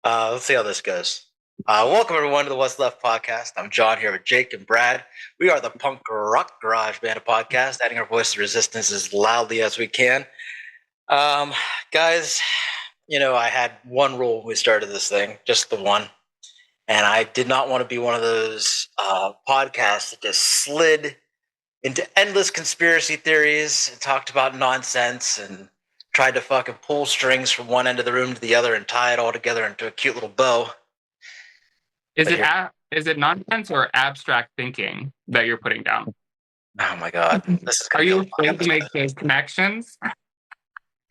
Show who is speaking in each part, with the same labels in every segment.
Speaker 1: Let's see how this goes. Welcome everyone to the What's Left podcast. I'm John here with Jake and Brad. We are the punk rock garage band of podcast, adding our voice to resistance as loudly as we can. Um, Guys, I had one rule when we started this thing, just the one, and I did not want to be one of those podcasts that just slid into endless conspiracy theories and talked about nonsense and tried to fucking pull strings from one end of the room to the other and tie it all together into a cute little bow.
Speaker 2: Is it nonsense or abstract thinking that you're putting down?
Speaker 1: Oh my god, this is
Speaker 2: Are
Speaker 1: gonna be a
Speaker 2: you
Speaker 1: long
Speaker 2: afraid to make
Speaker 1: episode.
Speaker 2: those connections?
Speaker 1: I'm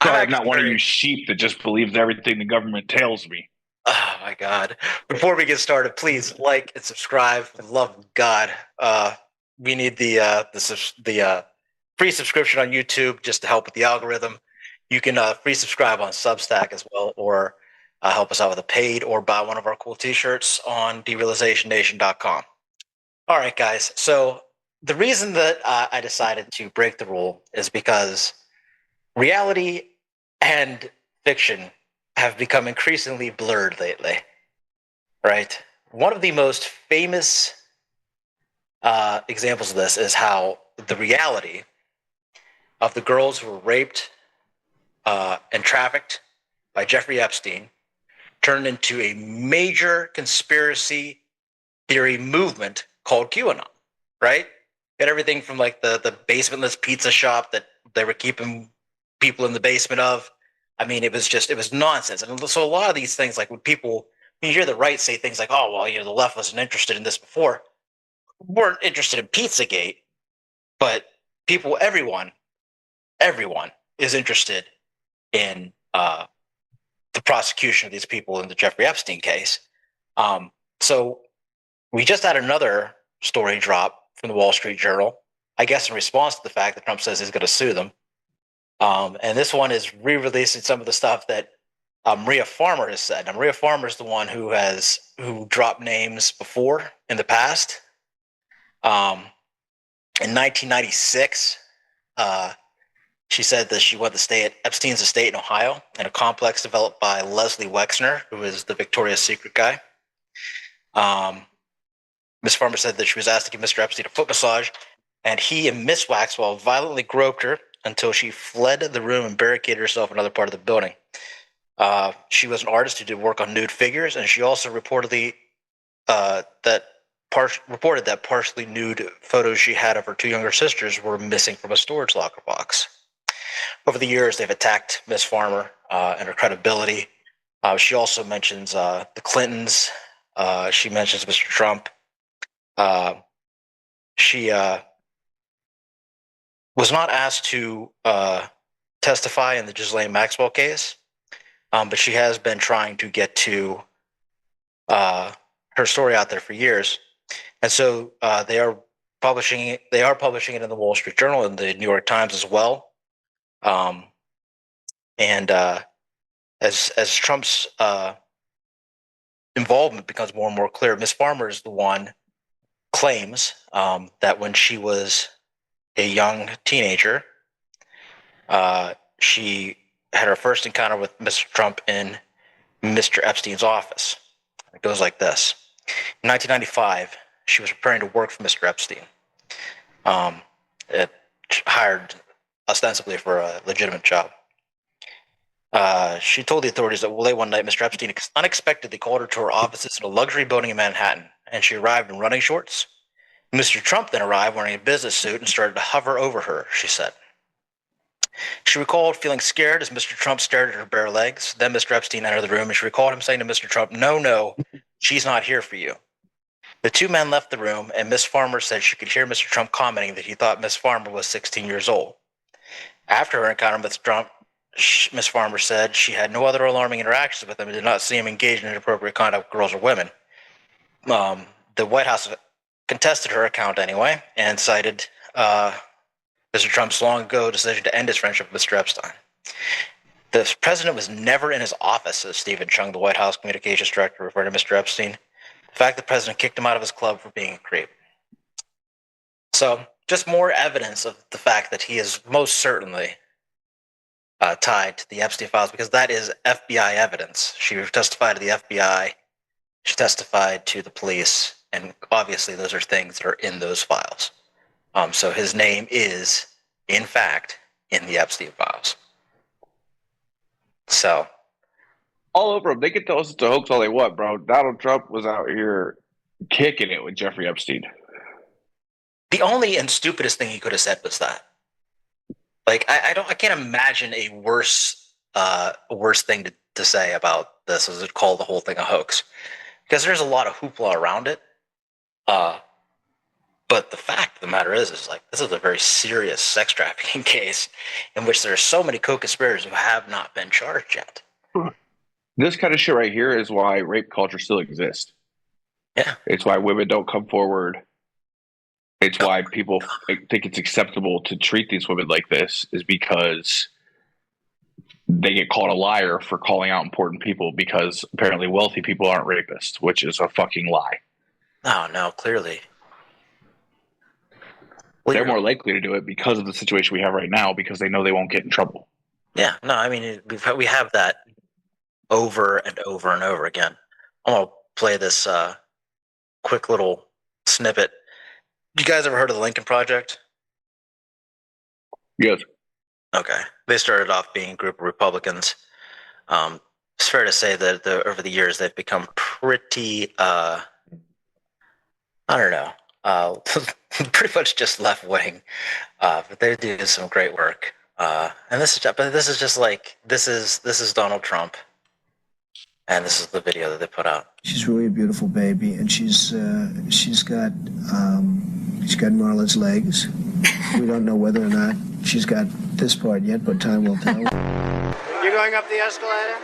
Speaker 3: Sorry, I'm not
Speaker 1: actually
Speaker 3: one of
Speaker 1: very.
Speaker 3: you sheep that just believes everything the government tells me.
Speaker 1: Oh my god! Before we get started, please like and subscribe. For the love of God, we need the free subscription on YouTube just to help with the algorithm. You can free subscribe on Substack as well, or help us out with a paid, or buy one of our cool T-shirts on derealizationnation.com. All right, guys. So the reason that I decided to break the rule is because reality and fiction have become increasingly blurred lately, right? One of the most famous examples of this is how the reality of the girls who were raped and trafficked by Jeffrey Epstein turned into a major conspiracy theory movement called QAnon, right? Got everything from like the basementless pizza shop that they were keeping people in the basement of. I mean, it was nonsense. And so a lot of these things, like when you hear the right say things like, "Oh, well, the left wasn't interested in this before," weren't interested in Pizzagate, but everyone is interested in the prosecution of these people in the Jeffrey Epstein case. So we just had another story drop from the Wall Street Journal, I guess in response to the fact that Trump says he's going to sue them. And this one is re-releasing some of the stuff that Maria Farmer has said. Now, Maria Farmer is the one who dropped names before in the past. In 1996, she said that she went to stay at Epstein's estate in Ohio in a complex developed by Leslie Wexner, who is the Victoria's Secret guy. Miss Farmer said that she was asked to give Mr. Epstein a foot massage, and he and Miss Waxwell violently groped her until she fled the room and barricaded herself in another part of the building. She was an artist who did work on nude figures, and she also reported that partially nude photos she had of her two younger sisters were missing from a storage locker box. Over the years, they've attacked Miss Farmer and her credibility. She also mentions the Clintons. She mentions Mr. Trump. She was not asked to testify in the Ghislaine Maxwell case, but she has been trying to get to her story out there for years, and so they are publishing it. They are publishing it in the Wall Street Journal and the New York Times as well. And as Trump's involvement becomes more and more clear, Miss Farmer is the one claims that when she was a young teenager, she had her first encounter with Mr. Trump in Mr. Epstein's office. It goes like this. In 1995, she was preparing to work for Mr. Epstein. It hired ostensibly for a legitimate job. She told the authorities that late one night, Mr. Epstein unexpectedly called her to her offices in a luxury building in Manhattan, and she arrived in running shorts. Mr. Trump then arrived wearing a business suit and started to hover over her, she said. She recalled feeling scared as Mr. Trump stared at her bare legs. Then Mr. Epstein entered the room, and she recalled him saying to Mr. Trump, "No, she's not here for you." The two men left the room, and Miss Farmer said she could hear Mr. Trump commenting that he thought Miss Farmer was 16 years old. After her encounter with Trump, Miss Farmer said she had no other alarming interactions with him and did not see him engaged in inappropriate conduct with girls or women. The White House contested her account anyway and cited Mr. Trump's long ago decision to end his friendship with Mr. Epstein. The president was never in his office, says Stephen Chung, the White House communications director, referring to Mr. Epstein. The fact the president kicked him out of his club for being a creep. So, just more evidence of the fact that he is most certainly tied to the Epstein files because that is FBI evidence. She testified to the FBI. She testified to the police, and obviously those are things that are in those files. So his name is, in fact, in the Epstein files. So
Speaker 3: All over them. They can tell us it's a hoax all they want, bro. Donald Trump was out here kicking it with Jeffrey Epstein.
Speaker 1: the only and stupidest thing he could have said was that. Like I can't imagine a worse thing to say about this as to call the whole thing a hoax, because there's a lot of hoopla around it. But the fact of the matter is like this is a very serious sex trafficking case in which there are so many co-conspirators who have not been charged yet.
Speaker 3: This kind of shit right here is why rape culture still exists.
Speaker 1: Yeah.
Speaker 3: It's why women don't come forward. It's why people think it's acceptable to treat these women like this, is because they get called a liar for calling out important people because apparently wealthy people aren't rapists, which is a fucking lie.
Speaker 1: No, clearly.
Speaker 3: They're more likely to do it because of the situation we have right now, because they know they won't get in trouble.
Speaker 1: Yeah, no, I mean, we have that over and over and over again. I'm going to play this quick little snippet. You guys ever heard of the Lincoln Project?
Speaker 3: Yes.
Speaker 1: Okay. They started off being a group of Republicans. It's fair to say that over the years they've become pretty, I don't know, pretty much just left wing. But they do some great work. And this is just like this is Donald Trump, and this is the video that they put out.
Speaker 4: She's really a beautiful baby, and she's got Marla's legs. We don't know whether or not she's got this part yet, but time will tell.
Speaker 5: You're going up the escalator?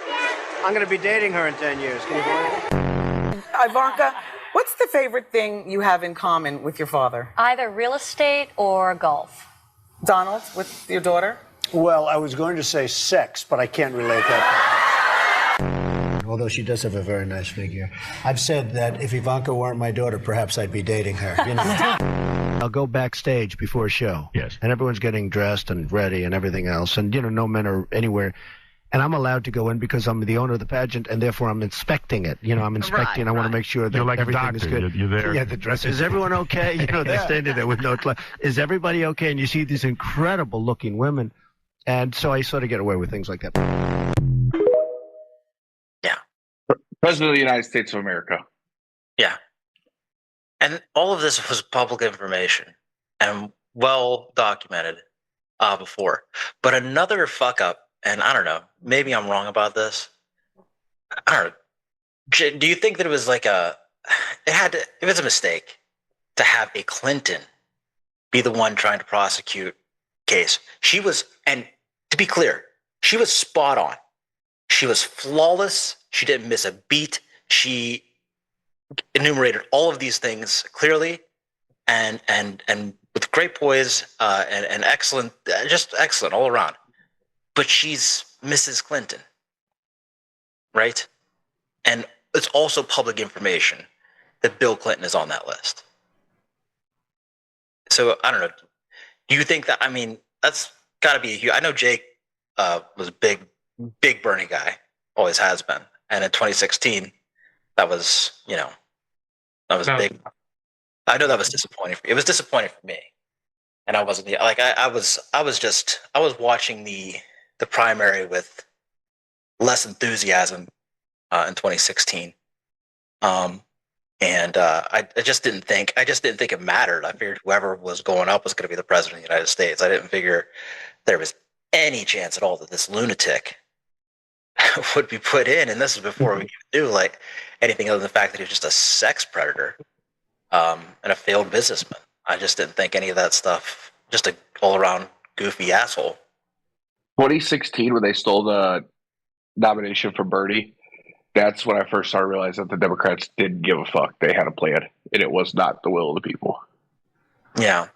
Speaker 5: I'm going to be dating her in 10 years. Can you believe it?
Speaker 6: Ivanka, what's the favorite thing you have in common with your father?
Speaker 7: Either real estate or golf.
Speaker 6: Donald, with your daughter?
Speaker 5: Well, I was going to say sex, but I can't relate that.
Speaker 4: Although she does have a very nice figure. I've said that if Ivanka weren't my daughter, perhaps I'd be dating her. You know? I'll go backstage before a show.
Speaker 8: Yes.
Speaker 4: And everyone's getting dressed and ready and everything else. And, no men are anywhere. And I'm allowed to go in because I'm the owner of the pageant, and therefore I'm inspecting it. I'm inspecting. Right, I want to make sure that
Speaker 8: you're like
Speaker 4: everything is good.
Speaker 8: You're there.
Speaker 4: Yeah, the dress. Is everyone okay? They're standing there with no clothes. Is everybody okay? And you see these incredible-looking women. And so I sort of get away with things like that.
Speaker 1: Yeah.
Speaker 3: President of the United States of America.
Speaker 1: Yeah. And all of this was public information and well documented before. But another fuck up, and I don't know, maybe I'm wrong about this. I don't know. Do you think that it was like it was a mistake to have a Clinton be the one trying to prosecute case? She was, and to be clear, she was spot on. She was flawless. She didn't miss a beat. She enumerated all of these things clearly and with great poise and excellent, just excellent all around. But she's Mrs. Clinton, right? And it's also public information that Bill Clinton is on that list. So I don't know. Do you think that? I mean, that's got to be a huge. I know Jake was a big Bernie guy, always has been, and in 2016, that was big. I know that was disappointing. It was disappointing for me, and I wasn't like I was watching the primary with less enthusiasm in 2016. And I just didn't think it mattered. I figured whoever was going up was going to be the president of the United States. I didn't figure there was any chance at all that this lunatic would be put in. And this is before we knew like anything other than the fact that he was just a sex predator and a failed businessman. I just didn't think any of that stuff. Just a all around goofy asshole.
Speaker 3: 2016, when they stole the nomination for Bernie, that's when I first started realizing that the Democrats didn't give a fuck. They had a plan, and it was not the will of the people.
Speaker 1: Yeah.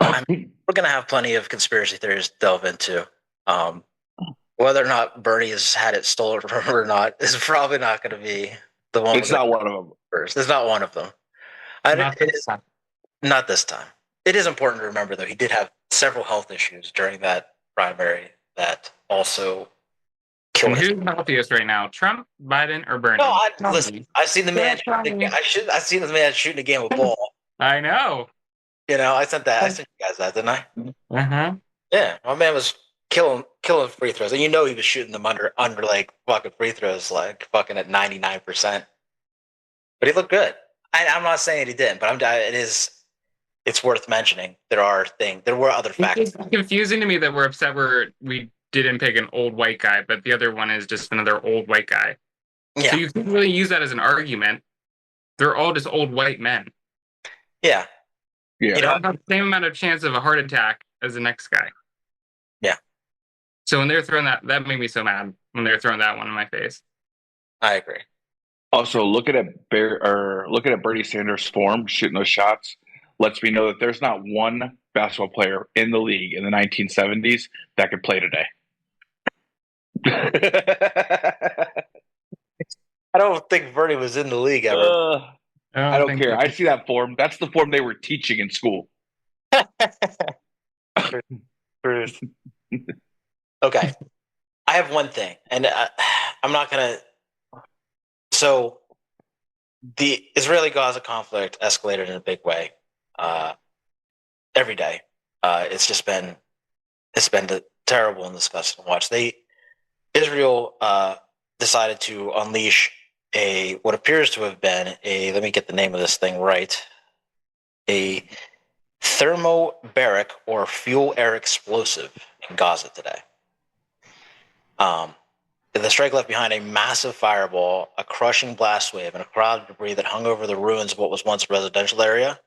Speaker 1: I mean, we're going to have plenty of conspiracy theories to delve into. Whether or not Bernie has had it stolen from him or not is probably not going to be the one.
Speaker 3: It's not one of them.
Speaker 1: First. It's not one of them. Not this time. It is important to remember, though, he did have several health issues during that primary that also killed
Speaker 2: And
Speaker 1: his.
Speaker 2: who's healthiest right now? Trump, Biden, or Bernie?
Speaker 1: No,
Speaker 2: Tell
Speaker 1: listen.
Speaker 2: me.
Speaker 1: I've seen the man. I've seen the man shooting a game of ball.
Speaker 2: I know.
Speaker 1: You know, I sent you guys that, didn't I?
Speaker 2: Uh-huh.
Speaker 1: Yeah, my man was killing free throws, and you know he was shooting them under like fucking free throws, like fucking at 99%. But he looked good. I'm not saying he didn't, but it's worth mentioning. There were other factors.
Speaker 2: It's confusing to me that we're upset we didn't pick an old white guy, but the other one is just another old white guy.
Speaker 1: Yeah.
Speaker 2: So you can't really use that as an argument. They're all just old white men.
Speaker 1: Yeah.
Speaker 3: Yeah.
Speaker 2: They all have the same amount of chance of a heart attack as the next guy.
Speaker 1: Yeah.
Speaker 2: So when they're throwing that made me so mad when they were throwing that one in my face.
Speaker 1: I agree.
Speaker 3: Also, looking at Bernie Sanders' form, shooting those shots, lets me know that there's not one basketball player in the league in the 1970s that could play today.
Speaker 1: I don't think Bernie was in the league ever.
Speaker 3: I don't care. I see that form. That's the form they were teaching in school.
Speaker 1: Truth. Okay. I have one thing, and I'm not going to. So, the Israeli-Gaza conflict escalated in a big way every day. It's been terrible and disgusting to watch. Israel decided to unleash what appears to have been let me get the name of this thing right, a thermobaric or fuel air explosive in Gaza today. The strike left behind a massive fireball, a crushing blast wave, and a cloud of debris that hung over the ruins of what was once a residential area.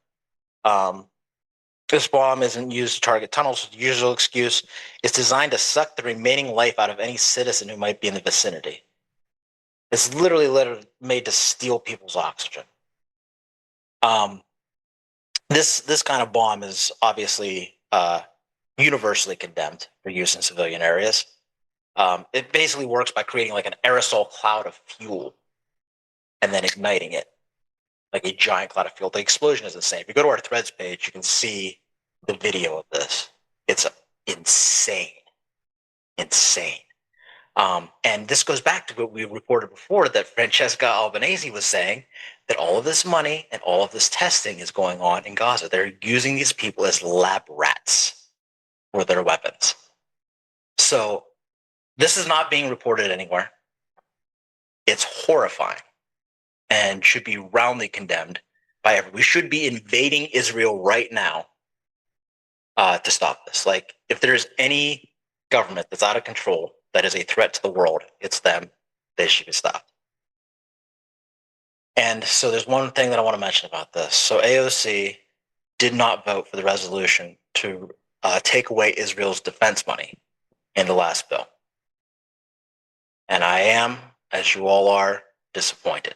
Speaker 1: This bomb isn't used to target tunnels. The usual excuse is designed to suck the remaining life out of any citizen who might be in the vicinity. It's literally made to steal people's oxygen. This kind of bomb is obviously universally condemned for use in civilian areas. It basically works by creating like an aerosol cloud of fuel and then igniting it like a giant cloud of fuel. The explosion is insane. If you go to our threads page, you can see the video of this. It's insane. And this goes back to what we reported before, that Francesca Albanese was saying, that all of this money and all of this testing is going on in Gaza. They're using these people as lab rats for their weapons. So this is not being reported anywhere. It's horrifying and should be roundly condemned by everyone. We should be invading Israel right now to stop this. Like, if there's any government that's out of control that is a threat to the world, it's them. They should be stopped. And so there's one thing that I want to mention about this. So AOC did not vote for the resolution to take away Israel's defense money in the last bill. And I am, as you all are, disappointed.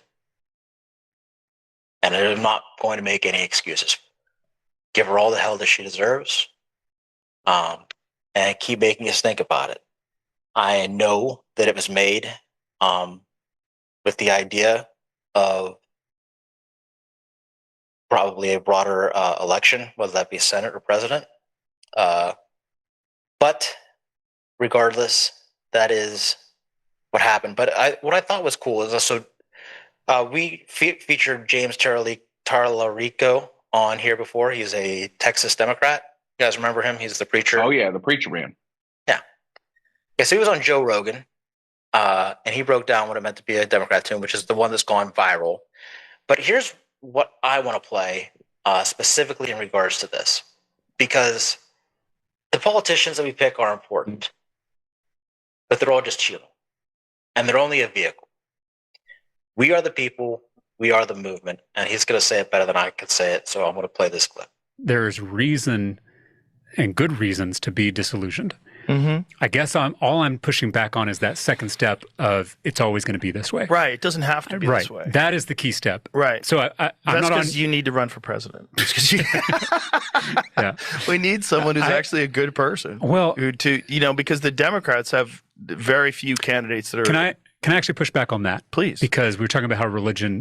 Speaker 1: And I'm not going to make any excuses. Give her all the hell that she deserves. And keep making us think about it. I know that it was made with the idea of probably a broader election, whether that be Senate or president. But regardless, that is what happened. But what I thought was cool is also we featured James Tarlarico on here before. He's a Texas Democrat. You guys remember him? He's the preacher.
Speaker 3: Oh, yeah, the preacher man.
Speaker 1: Yeah. Yeah, so he was on Joe Rogan, and he broke down what it meant to be a Democrat too, which is the one that's gone viral. But here's what I want to play specifically in regards to this, because the politicians that we pick are important, but they're all just cheating, and they're only a vehicle. We are the people, we are the movement, and he's going to say it better than I could say it, so I'm going to play this clip.
Speaker 8: There's reason and good reasons to be disillusioned.
Speaker 9: Mm-hmm.
Speaker 8: I guess all I'm pushing back on is that second step of it's always going to be this way.
Speaker 9: Right. It doesn't have to be
Speaker 8: Right.
Speaker 9: this way.
Speaker 8: That is the key step.
Speaker 9: Right.
Speaker 8: So I'm
Speaker 9: That's
Speaker 8: not on.
Speaker 9: because you need to run for president. Just 'cause you
Speaker 8: Yeah.
Speaker 9: We need someone who's actually a good person.
Speaker 8: Well,
Speaker 9: because the Democrats have very few candidates that are.
Speaker 8: Can I actually push back on that?
Speaker 9: Please.
Speaker 8: Because we were talking about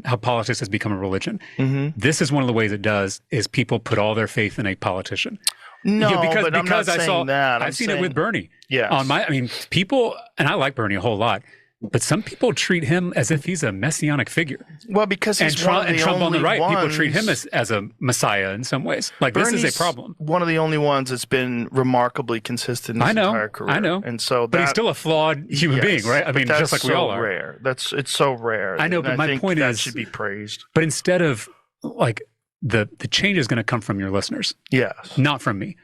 Speaker 8: how politics has become a religion.
Speaker 9: Mm-hmm.
Speaker 8: This is one of the ways it does, is people put all their faith in a politician.
Speaker 9: No,
Speaker 8: Yeah,
Speaker 9: but I'm not
Speaker 8: because
Speaker 9: saying that.
Speaker 8: I've seen it with Bernie.
Speaker 9: Yes.
Speaker 8: People, and I like Bernie a whole lot, but some people treat him as if he's a messianic figure.
Speaker 9: Well, because he's one of the
Speaker 8: Trump
Speaker 9: only
Speaker 8: on the right,
Speaker 9: ones,
Speaker 8: people treat him as a messiah in some ways. Like,
Speaker 9: Bernie's
Speaker 8: this is a problem.
Speaker 9: One of the only ones that's been remarkably consistent in his entire career.
Speaker 8: I know.
Speaker 9: And so
Speaker 8: but he's still a flawed human being, right? I mean, just like we all are.
Speaker 9: Rare. It's so rare.
Speaker 8: I know, but my point is,
Speaker 9: should be praised.
Speaker 8: But instead of like the change is going to come from your listeners.
Speaker 9: Yes.
Speaker 8: Not from me.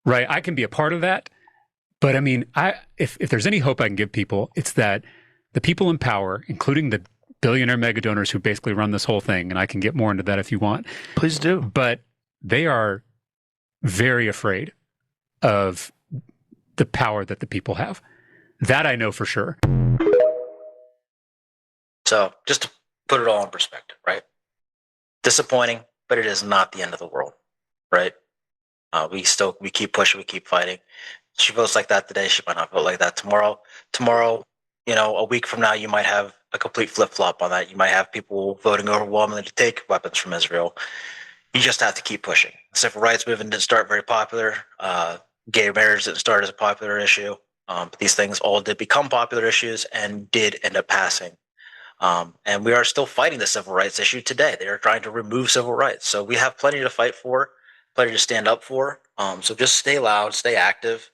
Speaker 8: Right? I can be a part of that. But I mean, if there's any hope I can give people, it's that the people in power, including the billionaire mega donors who basically run this whole thing, and I can get more into that if you want.
Speaker 9: Please do.
Speaker 8: But they are very afraid of the power that the people have. That I know for sure.
Speaker 1: So just to put it all in perspective, right? Disappointing, but it is not the end of the world, right? We keep pushing, we keep fighting. She votes like that today, she might not vote like that tomorrow. Tomorrow, a week from now, you might have a complete flip-flop on that. You might have people voting overwhelmingly to take weapons from Israel. You just have to keep pushing. The civil rights movement didn't start very popular. Gay marriage didn't start as a popular issue. But these things all did become popular issues and did end up passing. And we are still fighting the civil rights issue today. They are trying to remove civil rights. So we have plenty to fight for, plenty to stand up for. So just stay loud, stay active,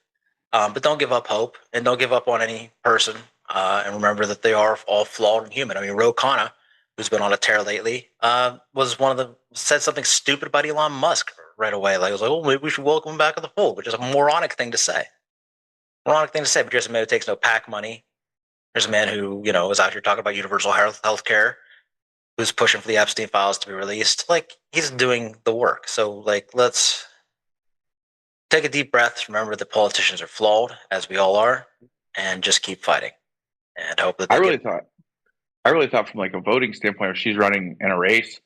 Speaker 1: but don't give up hope and don't give up on any person. And remember that they are all flawed and human. I mean, Ro Khanna, who's been on a tear lately, said something stupid about Elon Musk right away. Like, it was like, well, maybe we should welcome him back to the fold, which is a moronic thing to say. But here's a man who takes no PAC money. There's a man who, is out here talking about universal health care, who's pushing for the Epstien files to be released. Like, he's doing the work. So, let's take a deep breath. Remember that politicians are flawed, as we all are, and just keep fighting. And hope that I really
Speaker 3: thought from a voting standpoint, if she's running in a race,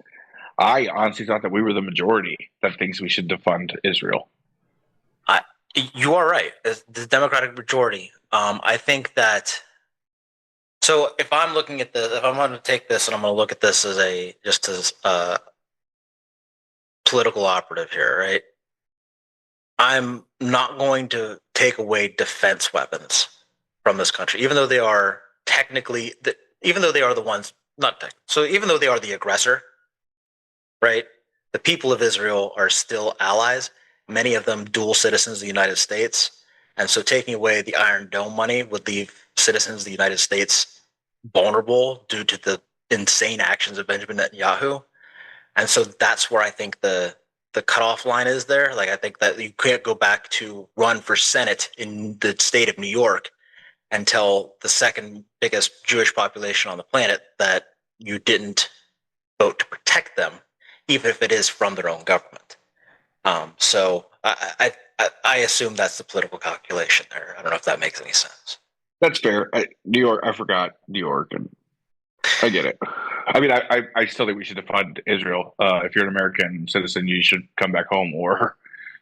Speaker 3: I honestly thought that we were the majority that thinks we should defund Israel.
Speaker 1: You are right. The Democratic majority. I think that. So if I'm looking at this, if I'm going to take this and I'm going to look at this as a political operative here, right? I'm not going to take away defense weapons from this country, even though they are even though they are the ones, even though they are the aggressor, right? The people of Israel are still allies, many of them dual citizens of the United States. And so taking away the Iron Dome money would leave citizens of the United States vulnerable due to the insane actions of Benjamin Netanyahu. And so that's where I think the cutoff line is there. I think that you can't go back to run for Senate in the state of New York and tell the second biggest Jewish population on the planet that you didn't vote to protect them, even if it is from their own government. So I assume that's the political calculation there. I don't know if that makes any sense.
Speaker 3: That's fair. New York, I forgot New York, and I get it. I mean, I still think we should defund Israel. If you're an American citizen, you should come back home or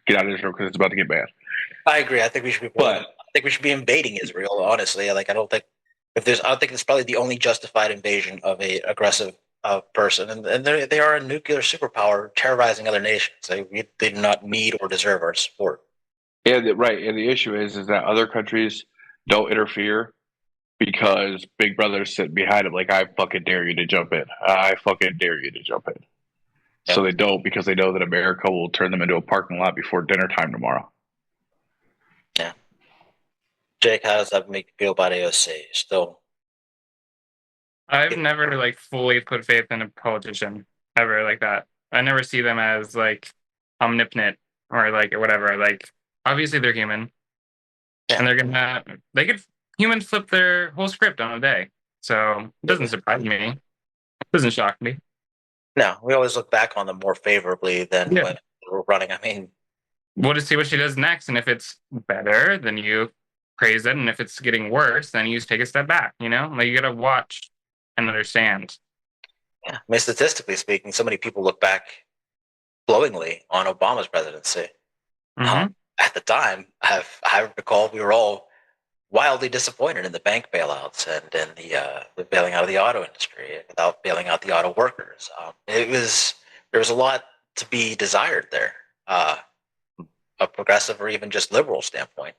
Speaker 3: get out of Israel because it's about to get bad.
Speaker 1: I agree. I think we should be invading Israel. Honestly, I don't think it's probably the only justified invasion of a aggressive person, and they are a nuclear superpower terrorizing other nations. They do not need or deserve our support.
Speaker 3: Yeah, right. And the issue is that other countries don't interfere because Big Brother's sitting behind it. I fucking dare you to jump in. I fucking dare you to jump in. Yep. So they don't, because they know that America will turn them into a parking lot before dinner time tomorrow.
Speaker 1: Yeah. Jake, how does that make you feel about AOC? Still,
Speaker 2: I've never fully put faith in a politician ever like that. I never see them as omnipotent or whatever. Obviously they're human, and they could humans flip their whole script on a day. So it doesn't surprise me. It doesn't shock me.
Speaker 1: No, we always look back on them more favorably than when we're running. I mean,
Speaker 2: we'll just see what she does next, and if it's better, then you praise it, and if it's getting worse, then you just take a step back. You gotta watch and understand.
Speaker 1: Yeah, I mean, statistically speaking, so many people look back glowingly on Obama's presidency.
Speaker 2: Mm-hmm.
Speaker 1: At the time, I recall we were all wildly disappointed in the bank bailouts and in the bailing out of the auto industry without bailing out the auto workers. There was a lot to be desired there. a progressive or even just liberal standpoint.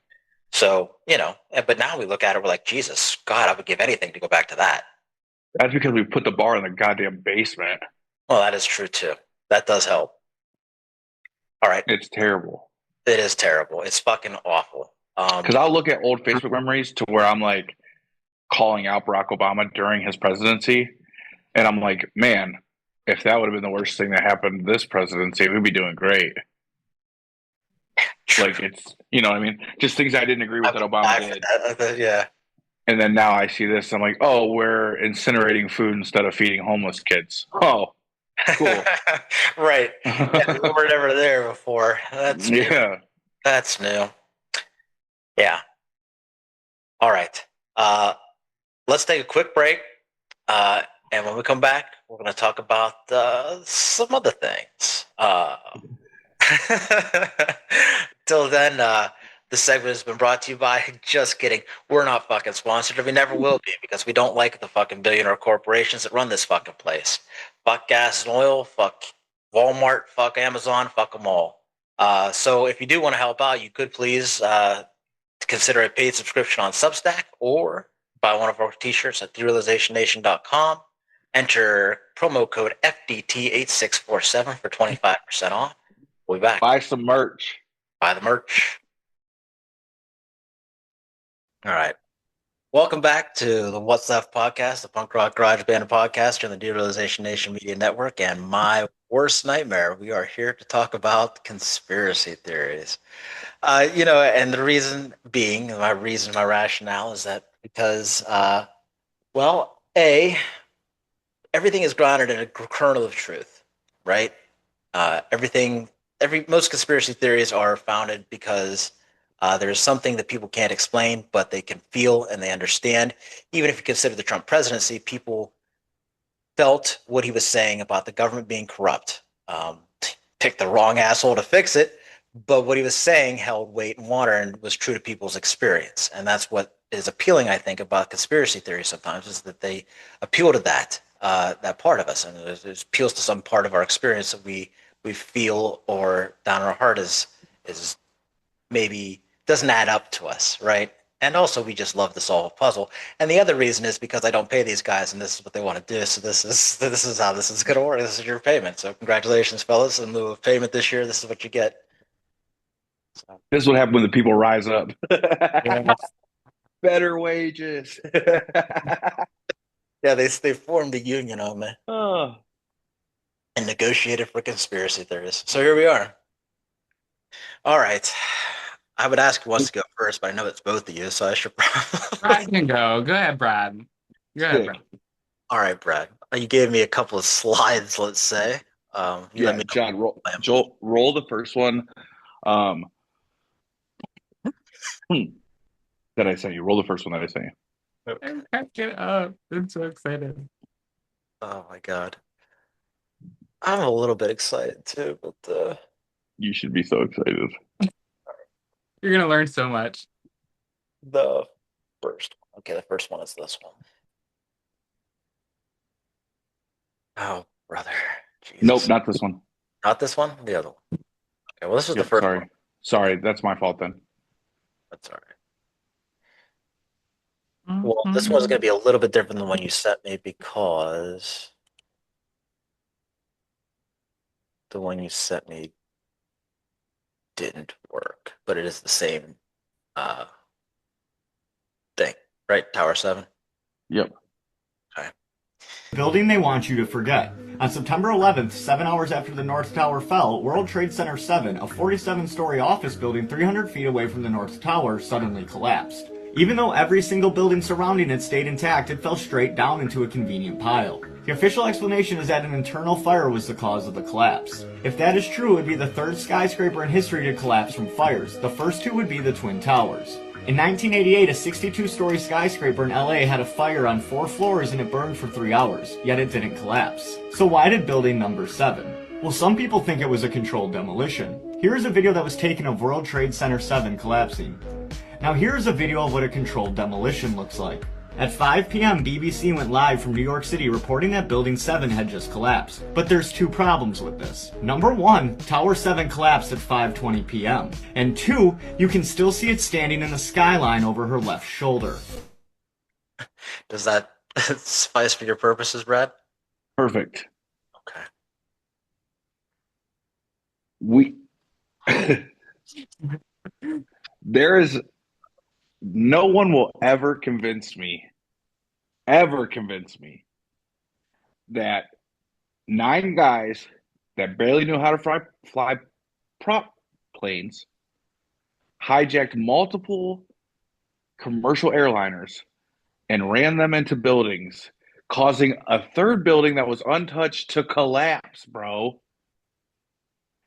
Speaker 1: So, but now we look at it, we're like, Jesus, God, I would give anything to go back to that.
Speaker 3: That's because we put the bar in the goddamn basement.
Speaker 1: Well, that is true too. That does help. All right.
Speaker 3: It's terrible.
Speaker 1: It is terrible. It's fucking awful.
Speaker 3: Because I'll look at old Facebook memories to where I'm like calling out Barack Obama during his presidency. And I'm like, man, if that would have been the worst thing that happened this presidency, we'd be doing great. Like, it's, you know what I mean? Just things I didn't agree with that Obama did.
Speaker 1: Yeah.
Speaker 3: And then now I see this, I'm like, oh, we're incinerating food instead of feeding homeless kids. Oh, cool.
Speaker 1: Right. Yeah, we were never there before. That's new.
Speaker 3: Yeah.
Speaker 1: That's new. Yeah. All right. Let's take a quick break. And when we come back, we're going to talk about some other things. Till then, this segment has been brought to you by, just kidding, we're not fucking sponsored, and we never will be, because we don't like the fucking billionaire corporations that run this fucking place. Fuck gas and oil, fuck Walmart, fuck Amazon, fuck them all. So if you do want to help out, you could please consider a paid subscription on Substack, or buy one of our t-shirts at therealizationnation.com. Enter promo code FDT8647 for 25% off. We'll be back.
Speaker 3: Buy some merch.
Speaker 1: Buy the merch. All right. Welcome back to the What's Left podcast, the punk rock garage band podcast on the Derealization Nation Media Network, and my worst nightmare. We are here to talk about conspiracy theories. And the reason being, my rationale is that because, everything is grounded in a kernel of truth, right? Most conspiracy theories are founded because there's something that people can't explain, but they can feel and they understand. Even if you consider the Trump presidency, people felt what he was saying about the government being corrupt. Picked the wrong asshole to fix it, but what he was saying held weight and water and was true to people's experience. And that's what is appealing, I think, about conspiracy theories sometimes, is that they appeal to that part of us, and it appeals to some part of our experience that we feel, or down in our heart is maybe doesn't add up to us, right? And also, we just love to solve a puzzle. And the other reason is because I don't pay these guys, and this is what they want to do. So this is how this is going to work. This is your payment. So congratulations, fellas. In lieu of payment this year, this is what you get. So.
Speaker 3: This is what happens when the people rise up.
Speaker 2: Yeah.
Speaker 3: Better wages.
Speaker 1: Yeah, they formed a union on me.
Speaker 3: Oh.
Speaker 1: And negotiated for conspiracy theories. So here we are. All right. I would ask who wants to go first, but I know it's both of you, so I should probably...
Speaker 2: Brad can go. Go ahead, Brad. Go ahead, Brad.
Speaker 1: All right, Brad. You gave me a couple of slides, let's say.
Speaker 3: John, roll the first one. That I sent you. Roll the first one that I sent you.
Speaker 2: I can't get up. I'm so excited.
Speaker 1: Oh, my God. I'm a little bit excited, too, but...
Speaker 3: You should be so excited.
Speaker 2: You're going to learn so much.
Speaker 1: The first one. Okay, the first one is this one. Oh, brother. Jesus.
Speaker 3: Nope, not this one.
Speaker 1: Not this one? The other one. Okay, well, this is the first one.
Speaker 3: Sorry, that's my fault then.
Speaker 1: That's all right. Well, this one's going to be a little bit different than the one you sent me, because the one you sent me didn't work, but it is the same thing, right? Tower 7?
Speaker 3: Yep.
Speaker 1: Okay.
Speaker 10: Building they want you to forget. On September 11th, 7 hours after the North Tower fell, World Trade Center 7, a 47-story office building 300 feet away from the North Tower, suddenly collapsed. Even though every single building surrounding it stayed intact, it fell straight down into a convenient pile. The official explanation is that an internal fire was the cause of the collapse. If that is true, it would be the third skyscraper in history to collapse from fires. The first two would be the Twin Towers. In 1988, a 62-story skyscraper in LA had a fire on 4 floors and it burned for 3 hours, yet it didn't collapse. So why did building number 7? Well, some people think it was a controlled demolition. Here is a video that was taken of World Trade Center 7 collapsing. Now here is a video of what a controlled demolition looks like. At 5 p.m., BBC went live from New York City reporting that Building 7 had just collapsed. But there's two problems with this. Number one, Tower 7 collapsed at 5:20 p.m. And two, you can still see it standing in the skyline over her left shoulder.
Speaker 1: Does that suffice for your purposes, Brad?
Speaker 3: Perfect.
Speaker 1: Okay.
Speaker 3: There is no one will ever convince me that 9 guys that barely knew how to fly prop planes hijacked multiple commercial airliners and ran them into buildings, causing a third building that was untouched to collapse, bro.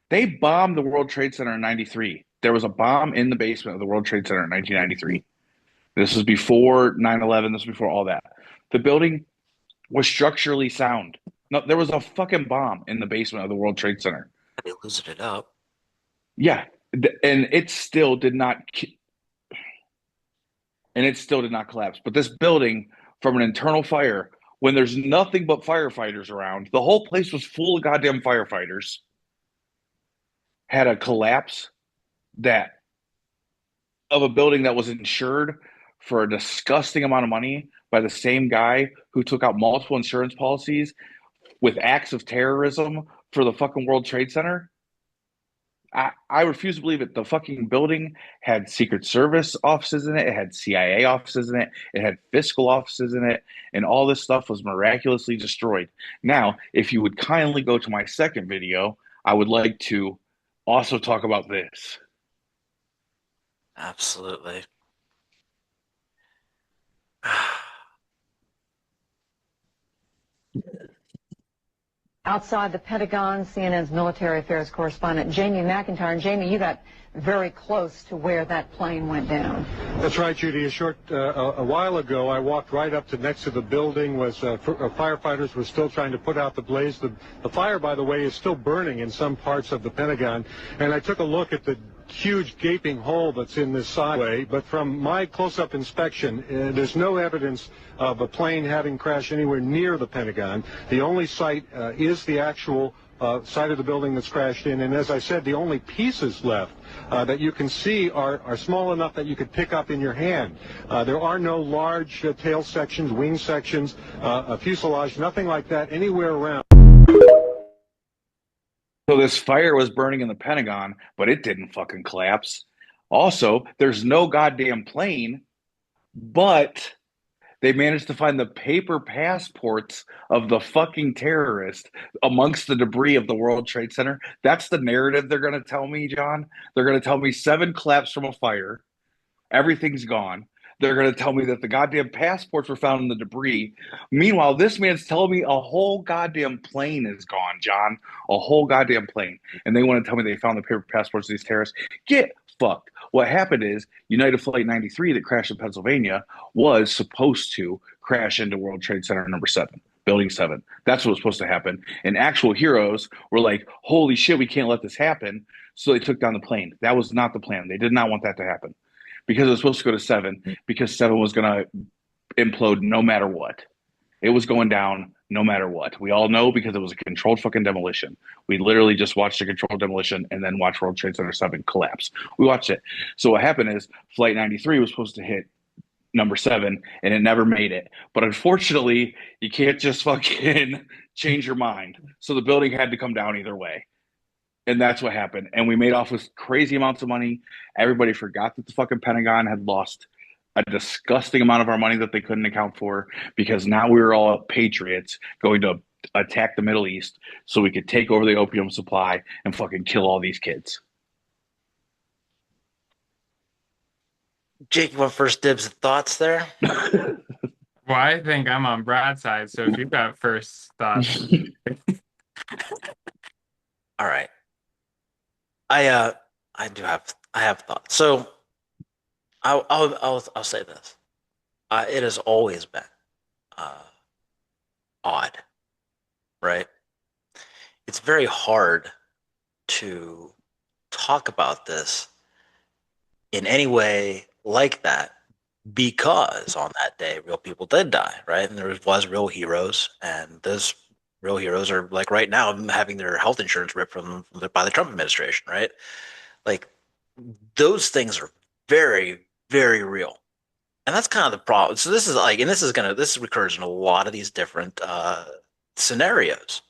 Speaker 3: They bombed the World Trade Center in 93. There was a bomb in the basement of the World Trade Center in 1993. This was before 9/11. This was before all that. The building was structurally sound. No, there was a fucking bomb in the basement of the World Trade Center.
Speaker 1: They loosened it up.
Speaker 3: Yeah, and it still did not collapse. But this building, from an internal fire, when there's nothing but firefighters around, the whole place was full of goddamn firefighters, had a collapse of a building that was insured for a disgusting amount of money by the same guy who took out multiple insurance policies with acts of terrorism for the fucking World Trade Center. I refuse to believe it. The fucking building had Secret Service offices in it. It had CIA offices in it. It had fiscal offices in it. And all this stuff was miraculously destroyed. Now, if you would kindly go to my second video, I would like to also talk about this.
Speaker 1: Absolutely.
Speaker 11: Outside the Pentagon, CNN's military affairs correspondent Jamie McIntyre. And Jamie, you got very close to where that plane went down.
Speaker 12: That's right, Judy. A while ago, I walked right up to next to the building. Firefighters were still trying to put out the blaze. The fire, by the way, is still burning in some parts of the Pentagon. And I took a look at the huge gaping hole that's in this sideway, but from my close-up inspection, there's no evidence of a plane having crashed anywhere near the Pentagon. The only site is the actual side of the building that's crashed in, and as I said, the only pieces left that you can see are small enough that you could pick up in your hand. There are no large tail sections, wing sections, a fuselage, nothing like that anywhere around.
Speaker 3: So this fire was burning in the Pentagon, but it didn't fucking collapse. Also, there's no goddamn plane, but they managed to find the paper passports of the fucking terrorist amongst the debris of the World Trade Center. That's the narrative they're going to tell me, John. They're going to tell me 7 collapsed from a fire. Everything's gone. They're going to tell me that the goddamn passports were found in the debris. Meanwhile, this man's telling me a whole goddamn plane is gone, John. A whole goddamn plane. And they want to tell me they found the paper passports of these terrorists. Get fucked. What happened is United Flight 93 that crashed in Pennsylvania was supposed to crash into World Trade Center number 7, Building 7. That's what was supposed to happen. And actual heroes were like, holy shit, we can't let this happen. So they took down the plane. That was not the plan. They did not want that to happen. Because it was supposed to go to 7, because 7 was going to implode no matter what. It was going down no matter what. We all know because it was a controlled fucking demolition. We literally just watched a controlled demolition and then watched World Trade Center 7 collapse. We watched it. So what happened is Flight 93 was supposed to hit number 7 and it never made it. But unfortunately, you can't just fucking change your mind. So the building had to come down either way. And that's what happened. And we made off with crazy amounts of money. Everybody forgot that the fucking Pentagon had lost a disgusting amount of our money that they couldn't account for, because now we were all patriots going to attack the Middle East so we could take over the opium supply and fucking kill all these kids.
Speaker 1: Jake, you want first dibs of thoughts there?
Speaker 2: Well, I think I'm on Brad's side, so if you've got first thoughts.
Speaker 1: All right. I have thoughts. So I'll say this. It has always been odd, right? It's very hard to talk about this in any way like that because on that day, real people did die, right? And there was real heroes, and those real heroes are like right now having their health insurance ripped from them by the Trump administration, right? Like those things are very, very real. And that's kind of the problem. So this is like, and this recurs in a lot of these different scenarios.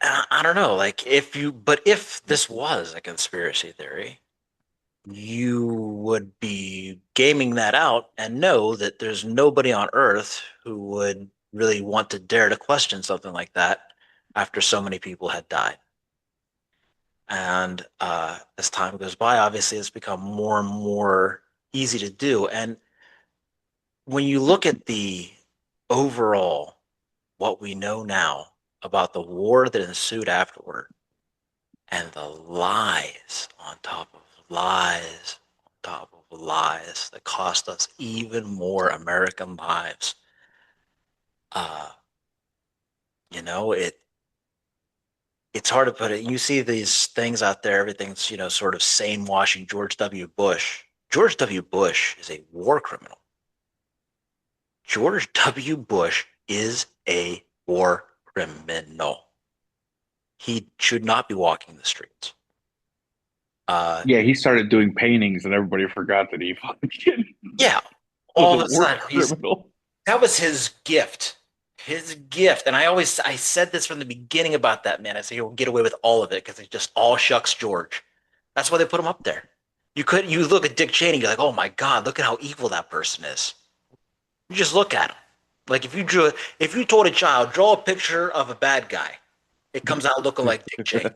Speaker 1: I don't know, like if this was a conspiracy theory, you would be gaming that out and know that there's nobody on Earth who would really want to dare to question something like that after so many people had died. And as time goes by, obviously, it's become more and more easy to do. And when you look at the overall, what we know now about the war that ensued afterward, and the lies on top of lies on top of lies that cost us even more American lives, uh, it's hard to put it. You see these things out there, everything's, sort of sane washing George W. Bush. George W. Bush is a war criminal. George W. Bush is a war criminal. He should not be walking the streets.
Speaker 3: Yeah, he started doing paintings, and everybody forgot that he fucking
Speaker 1: Yeah, all
Speaker 3: was
Speaker 1: of
Speaker 3: a
Speaker 1: a
Speaker 3: war
Speaker 1: sudden,
Speaker 3: criminal.
Speaker 1: that was his gift. His gift. And I said this from the beginning about that man. I said he'll get away with all of it because it's just all shucks George. That's why they put him up there. You look at Dick Cheney, you're like, oh my God, look at how evil that person is. You just look at him. Like if you told a child, draw a picture of a bad guy, it comes out looking like Dick Cheney.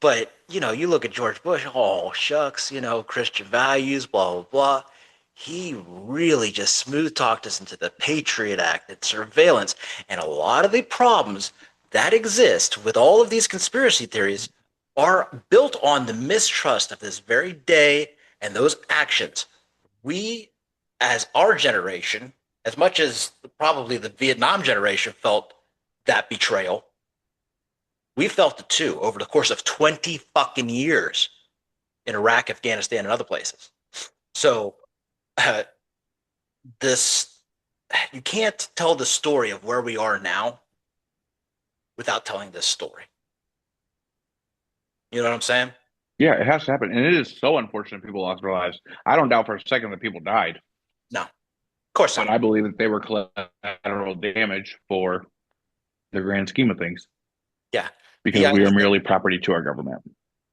Speaker 1: But you look at George Bush, oh shucks, Christian values, blah blah blah. He really just smooth talked us into the Patriot Act and surveillance, and a lot of the problems that exist with all of these conspiracy theories are built on the mistrust of this very day and those actions. We, as our generation, as much as probably the Vietnam generation felt that betrayal, we felt it too over the course of 20 fucking years in Iraq, Afghanistan, and other places. So you can't tell the story of where we are now without telling this story. You know what I'm saying?
Speaker 3: Yeah, it has to happen. And it is so unfortunate people lost their lives. I don't doubt for a second that people died.
Speaker 1: No, of course not.
Speaker 3: But I believe that they were collateral damage for the grand scheme of things.
Speaker 1: Yeah.
Speaker 3: Because we are merely property to our government.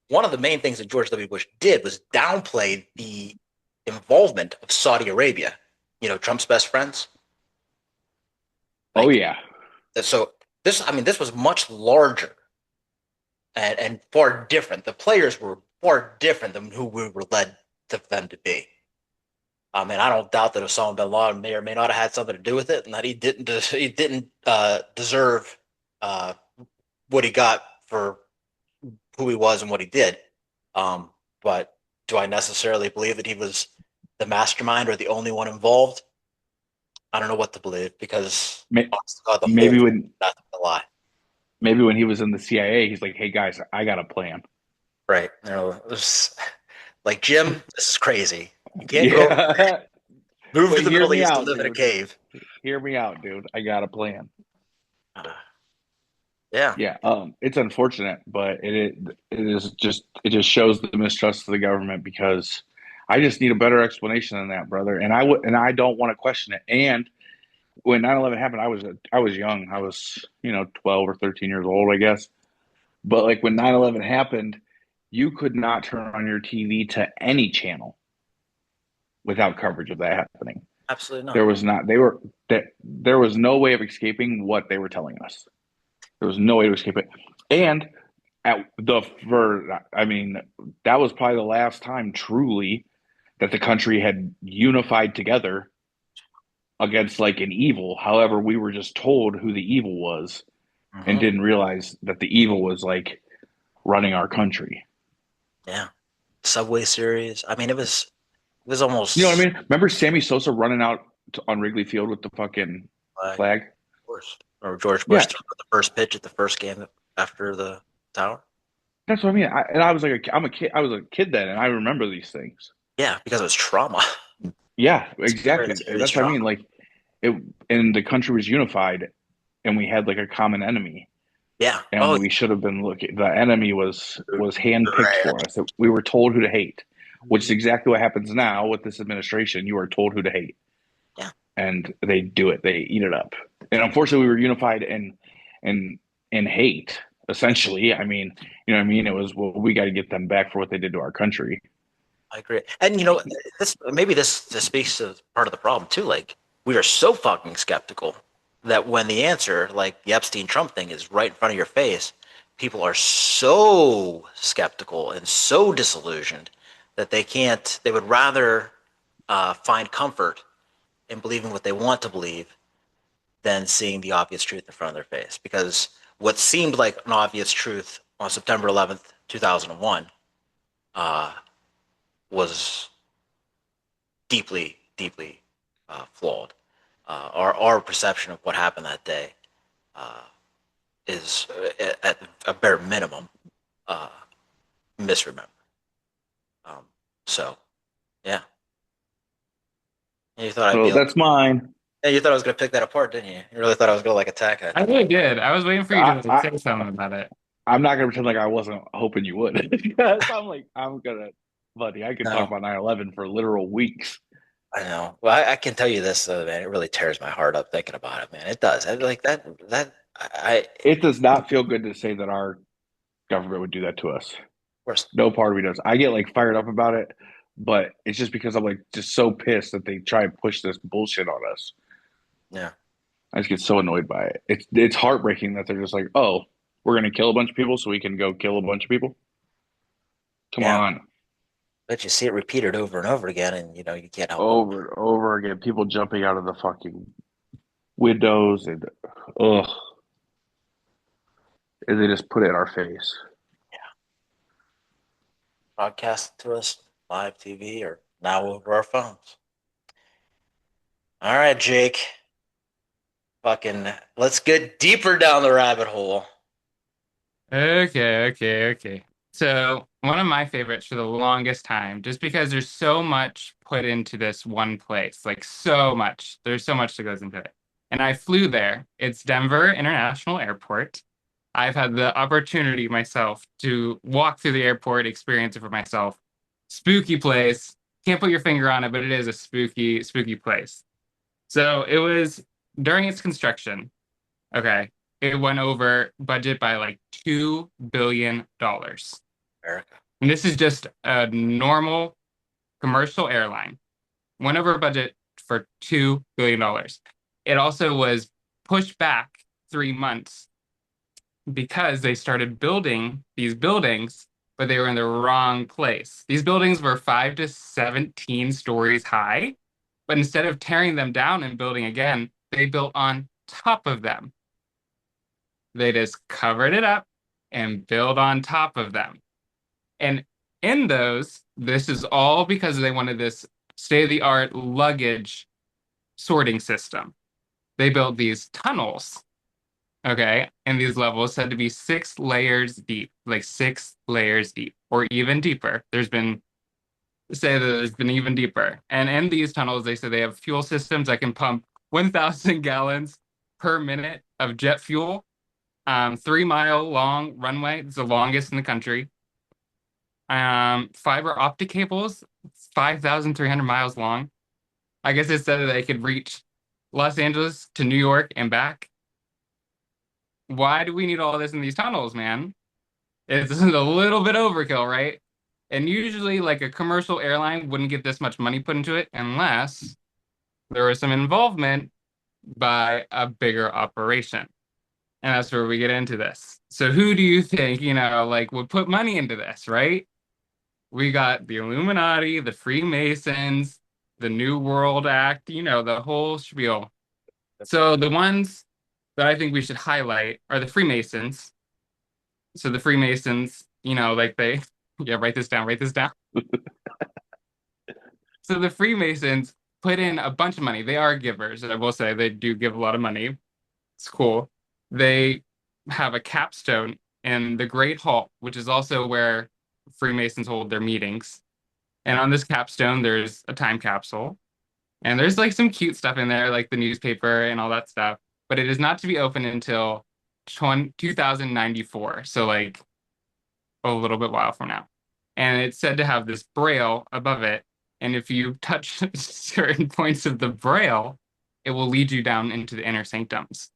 Speaker 1: One of the main things that George W. Bush did was downplay the involvement of Saudi Arabia. Trump's best friends.
Speaker 3: Oh yeah.
Speaker 1: So this was much larger and far different. The players were far different than who we were led to them to be. I don't doubt that Osama bin Laden may or may not have had something to do with it, and that he didn't deserve what he got for who he was and what he did. But do I necessarily believe that he was the mastermind or the only one involved? I don't know what to believe because
Speaker 3: maybe when
Speaker 1: that's a lie.
Speaker 3: Maybe when he was in the CIA, he's like, "Hey guys, I got a plan."
Speaker 1: Right? Like Jim, this is crazy. You can't go move to the Middle East to live in a cave.
Speaker 3: Hear me out, dude. I got a plan.
Speaker 1: Yeah.
Speaker 3: It's unfortunate, but it just shows the mistrust of the government because I just need a better explanation than that, brother. And I don't want to question it. And when 9/11 happened, I was young. I was 12 or 13 years old, I guess. But like when 9/11 happened, you could not turn on your TV to any channel without coverage of that happening.
Speaker 1: Absolutely not.
Speaker 3: There was no way of escaping what they were telling us. There was no way to escape it. And that was probably the last time truly that the country had unified together against like an evil. However, we were just told who the evil was and didn't realize that the evil was like running our country.
Speaker 1: Yeah. Subway series. It was almost.
Speaker 3: You know what I mean? Remember Sammy Sosa running out on Wrigley Field with the fucking flag?
Speaker 1: Of course. Or George Bush throwing the first pitch at the first game after the tower.
Speaker 3: That's what I mean. I was like, I'm a kid. I was a kid then, and I remember these things.
Speaker 1: Yeah, because it was trauma.
Speaker 3: Yeah, exactly.
Speaker 1: It's
Speaker 3: That's what I mean. Like it, and the country was unified, and we had like a common enemy,
Speaker 1: Yeah.
Speaker 3: and we should have been looking. The enemy was handpicked for us. We were told who to hate, which is exactly what happens now with this administration. You are told who to hate.
Speaker 1: Yeah.
Speaker 3: And they do it. They eat it up. And unfortunately, we were unified in hate. Essentially, I mean, you know what I mean? It was, well, we got to get them back for what they did to our country.
Speaker 1: I agree. And this speaks to part of the problem too. Like, we are so fucking skeptical that when the answer, like the Epstein Trump thing, is right in front of your face, people are so skeptical and so disillusioned that they would rather find comfort in believing what they want to believe than seeing the obvious truth in front of their face. Because what seemed like an obvious truth on September 11th, 2001, was deeply, deeply flawed. Our perception of what happened that day is, at a bare minimum, misremembered. So, yeah. You thought I'd be.
Speaker 3: That's mine.
Speaker 1: Yeah, you thought I was going to pick that apart, didn't you? You really thought I was going to like attack it.
Speaker 2: I really did. I was waiting for you to say something about it.
Speaker 3: I'm not going to pretend like I wasn't hoping you would. I'm going to, buddy, I could talk about 9/11 for literal weeks.
Speaker 1: I know. Well, I can tell you this, though, man. It really tears my heart up thinking about it, man. It does.
Speaker 3: It does not feel good to say that our government would do that to us.
Speaker 1: Of course.
Speaker 3: No part of me does. I get like fired up about it, but it's just because I'm like just so pissed that they try and push this bullshit on us.
Speaker 1: Yeah.
Speaker 3: I just get so annoyed by it. It's heartbreaking that they're just like, oh, we're gonna kill a bunch of people so we can go kill a bunch of people. Come on.
Speaker 1: But you see it repeated over and over again, and you can't help
Speaker 3: over and over again. People jumping out of the fucking windows and and they just put it in our face.
Speaker 1: Yeah. Broadcast to us, live TV, or now over our phones. All right, Jake. Fucking, let's get deeper down the rabbit hole.
Speaker 2: Okay. So one of my favorites for the longest time, just because there's so much put into this one place, like so much. There's so much that goes into it. And I flew there. It's Denver International Airport. I've had the opportunity myself to walk through the airport, experience it for myself. Spooky place. Can't put your finger on it, but it is a spooky, spooky place. So it was during its construction. Okay. It went over budget by like $2 billion.
Speaker 1: America.
Speaker 2: And this is just a normal commercial airline. Went over budget for $2 billion. It also was pushed back 3 months because they started building these buildings, but they were in the wrong place. These buildings were 5 to 17 stories high, but instead of tearing them down and building again, they built on top of them. They just covered it up and built on top of them. And in those, this is all because they wanted this state-of-the-art luggage sorting system. They built these tunnels, okay? And these levels said to be 6 layers deep, like 6 layers deep, or even deeper. There's been even deeper. And in these tunnels, they said they have fuel systems that can pump 1,000 gallons per minute of jet fuel. 3-mile long runway. It's the longest in the country. Fiber optic cables, 5,300 miles long. I guess it said that they could reach Los Angeles to New York and back. Why do we need all this in these tunnels, man? It's a little bit overkill, right? And usually, like, a commercial airline wouldn't get this much money put into it unless there was some involvement by a bigger operation. And that's where we get into this. So who do you think, would put money into this, right? We got the Illuminati, the Freemasons, the New World Act, the whole spiel. So the ones that I think we should highlight are the Freemasons. So the Freemasons, write this down. So the Freemasons put in a bunch of money. They are givers. I will say they do give a lot of money. It's cool. They have a capstone in the Great Hall, which is also where Freemasons hold their meetings. And on this capstone, there's a time capsule. And there's like some cute stuff in there, like the newspaper and all that stuff. But it is not to be opened until 2094. So like a little bit while from now. And it's said to have this braille above it. And if you touch certain points of the braille, it will lead you down into the inner sanctums.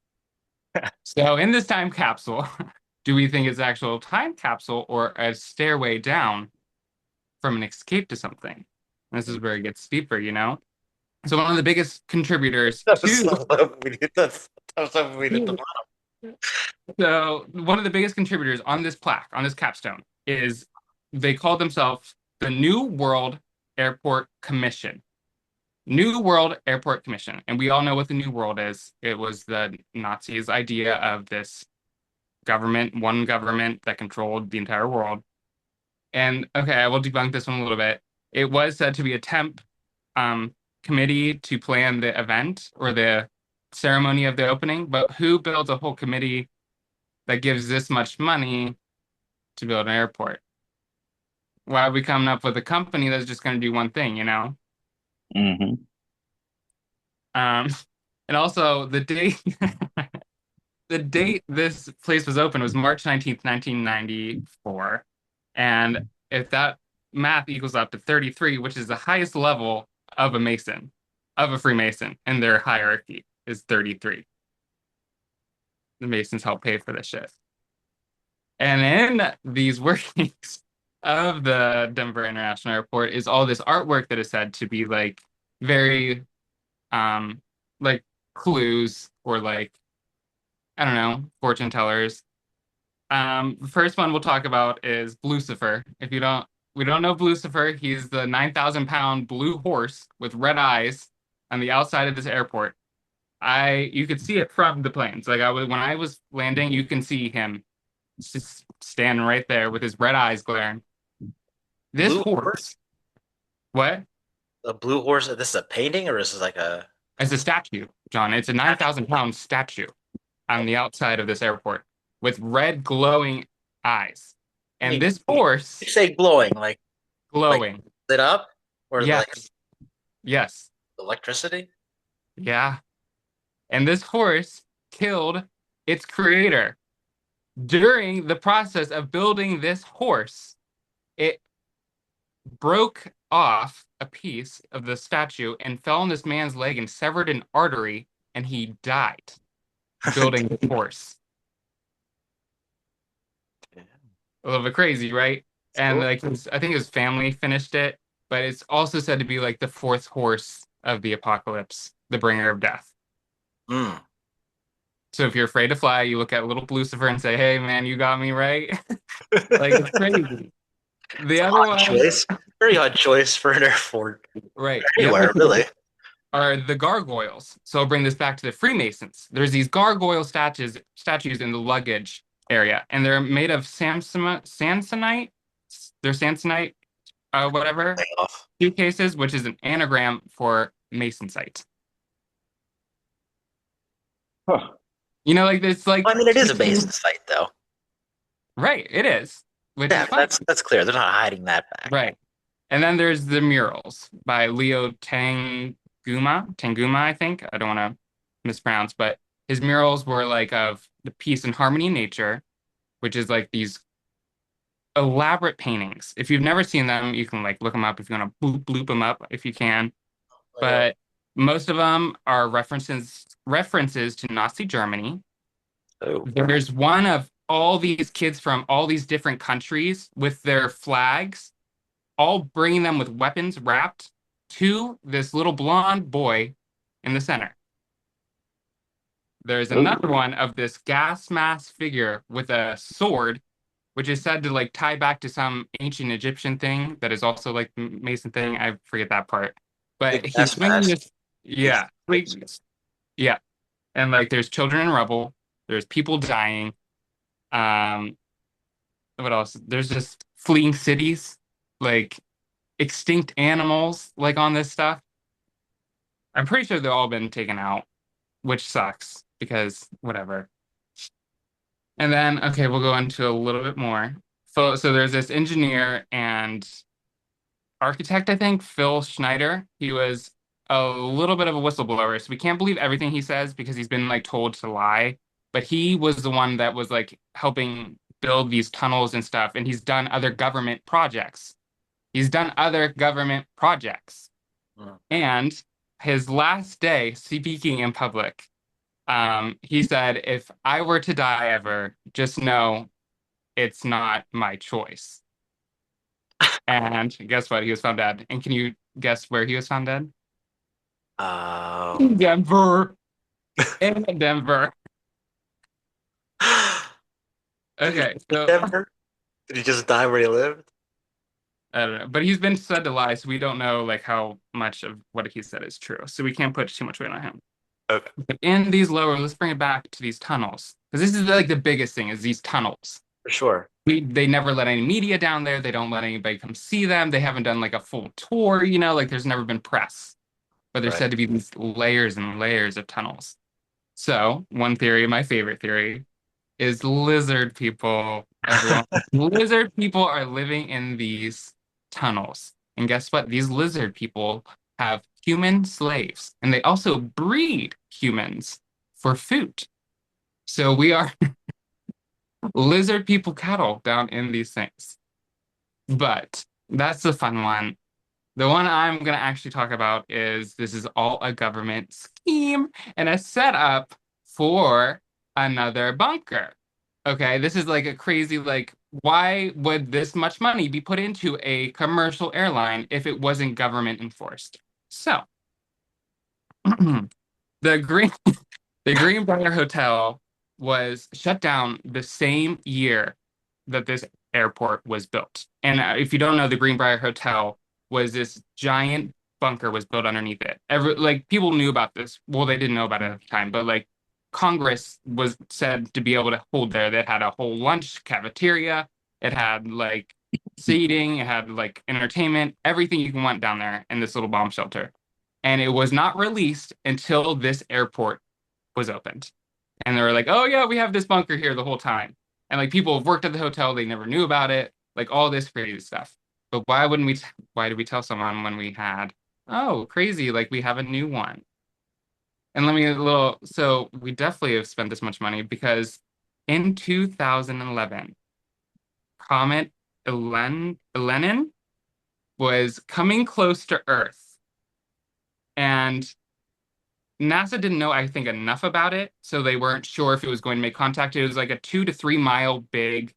Speaker 2: So in this time capsule, do we think it's an actual time capsule or a stairway down from an escape to something? This is where it gets deeper, you know? So one of the biggest contributors to so one of the biggest contributors on this plaque, on this capstone, is they called themselves the New World Airport Commission. New World Airport Commission. And we all know what the New World is. It was the Nazis' idea of this government, one government that controlled the entire world. And okay, I will debunk this one a little bit. It was said to be a temp committee to plan the event or the ceremony of the opening, but who builds a whole committee that gives this much money to build an airport? Why are we coming up with a company that's just going to do one thing, you know?
Speaker 3: Mm-hmm.
Speaker 2: And also the date the date this place was open was March 19th, 1994. And if that math equals up to 33, which is the highest level of a Mason, of a Freemason, and their hierarchy is 33. The Masons help pay for this shit. And in these workings of the Denver International Airport is all this artwork that is said to be like very like clues or like, I don't know, fortune tellers. The first one we'll talk about is Lucifer. We don't know Lucifer. He's the 9,000-pound blue horse with red eyes on the outside of this airport. You could see it from the planes. Like when I was landing, you can see him just standing right there with his red eyes glaring. This
Speaker 1: Blue
Speaker 2: horse. What?
Speaker 1: A blue horse. This is a painting, or is this like a?
Speaker 2: It's a statue, John. It's a 9,000-pound statue on the outside of this airport with red glowing eyes. And this horse.
Speaker 1: You say glowing, like
Speaker 2: glowing.
Speaker 1: Like lit up, or
Speaker 2: yes.
Speaker 1: like
Speaker 2: yes,
Speaker 1: electricity.
Speaker 2: Yeah. And this horse killed its creator. During the process of building this horse, it broke off a piece of the statue and fell on this man's leg and severed an artery, and he died building the horse. A little bit crazy, right? And like I think his family finished it, but it's also said to be like the fourth horse of the apocalypse, the bringer of death.
Speaker 1: Mm.
Speaker 2: So if you're afraid to fly, you look at little Lucifer and say, "Hey, man, you got me right." Like it's crazy. The other one,
Speaker 1: choice, very odd choice for an airport,
Speaker 2: right?
Speaker 1: Anywhere, really.
Speaker 2: Are the gargoyles. So I'll bring this back to the Freemasons. There's these gargoyle statues in the luggage area, and they're made of Samsonite. They're Samsonite, whatever, suitcases, which is an anagram for Masonite.
Speaker 3: Huh.
Speaker 2: You know, like it's like.
Speaker 1: I mean, it is a Masonite, though.
Speaker 2: Right, it is. Which
Speaker 1: yeah,
Speaker 2: is
Speaker 1: that's clear. They're not hiding that back.
Speaker 2: Right. And then there's the murals by Leo Tanguma, I think. I don't want to mispronounce, but his murals were like of the peace and harmony in nature, which is like these elaborate paintings. If you've never seen them, you can like look them up if you want to bloop them up if you can. But most of them are references to Nazi Germany.
Speaker 1: Oh.
Speaker 2: There's one of all these kids from all these different countries with their flags, all bringing them with weapons wrapped to this little blonde boy in the center. There's another one of this gas mask figure with a sword, which is said to like tie back to some ancient Egyptian thing that is also like the Mason thing. I forget that part. But he's swinging this. Yeah. Yeah. And like there's children in rubble. There's people dying. What else? There's just fleeing cities, like extinct animals, like on this stuff. I'm pretty sure they've all been taken out, which sucks because whatever. And then, okay, we'll go into a little bit more. So there's this engineer and architect, I think, Phil Schneider. He was a little bit of a whistleblower, so we can't believe everything he says because he's been like told to lie. But he was the one that was like helping build these tunnels and stuff, and he's done other government projects. He's done other government projects. And his last day speaking in public, he said, if I were to die ever, just know it's not my choice. And guess what? He was found dead. And can you guess where he was found dead? Denver. In Denver. Okay, so
Speaker 1: Denver? Did he just die where he lived?
Speaker 2: I don't know, but he's been said to lie, so we don't know like how much of what he said is true. So we can't put too much weight on him.
Speaker 1: Okay.
Speaker 2: But in these lower, let's bring it back to these tunnels because this is like the biggest thing is these tunnels.
Speaker 1: For sure.
Speaker 2: They never let any media down there. They don't let anybody come see them. They haven't done like a full tour, like there's never been press. But there's said to be these layers and layers of tunnels. So one theory, my favorite theory, is lizard people. Everyone, lizard people are living in these tunnels. And guess what? These lizard people have human slaves, and they also breed humans for food. So we are lizard people cattle down in these things. But that's the fun one. The one I'm going to actually talk about is this is all a government scheme and a setup for another bunker. Okay, this is like a crazy, like, why would this much money be put into a commercial airline if it wasn't government enforced? So, the Greenbrier Hotel was shut down the same year that this airport was built. And if you don't know, the Greenbrier Hotel was this giant bunker was built underneath it. People knew about this. Well, they didn't know about it at the time, but like Congress was said to be able to hold there. That had a whole lunch cafeteria. It had like seating. It had like entertainment, everything you can want down there in this little bomb shelter. And it was not released until this airport was opened. And they were like, oh yeah, we have this bunker here the whole time. And like people have worked at the hotel, they never knew about it, like all this crazy stuff. But why did we tell someone when we had, oh, crazy, like we have a new one? And so we definitely have spent this much money because in 2011, Comet Elenin was coming close to Earth. And NASA didn't know, I think, enough about it, so they weren't sure if it was going to make contact. It was like a 2 to 3 mile big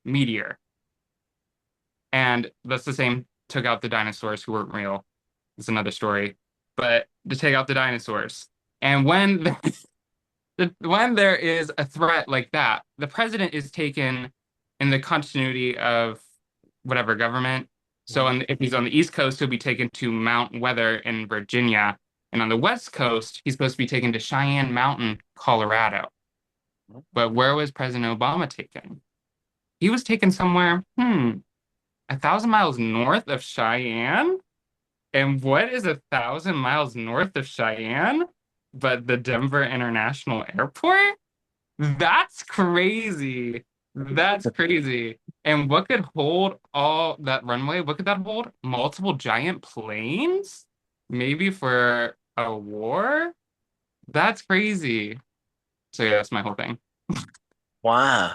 Speaker 2: meteor. And that's the same, took out the dinosaurs who weren't real. It's another story. But to take out the dinosaurs. And when when there is a threat like that, the president is taken in the continuity of whatever government. So if he's on the East Coast, he'll be taken to Mount Weather in Virginia. And on the West Coast, he's supposed to be taken to Cheyenne Mountain, Colorado. But where was President Obama taken? He was taken somewhere, 1,000 miles north of Cheyenne? And what is 1,000 miles north of Cheyenne but the Denver International Airport? That's crazy. That's crazy. And what could hold all that runway? What could that hold? Multiple giant planes? Maybe for a war? That's crazy. So yeah, that's my whole thing.
Speaker 1: Wow.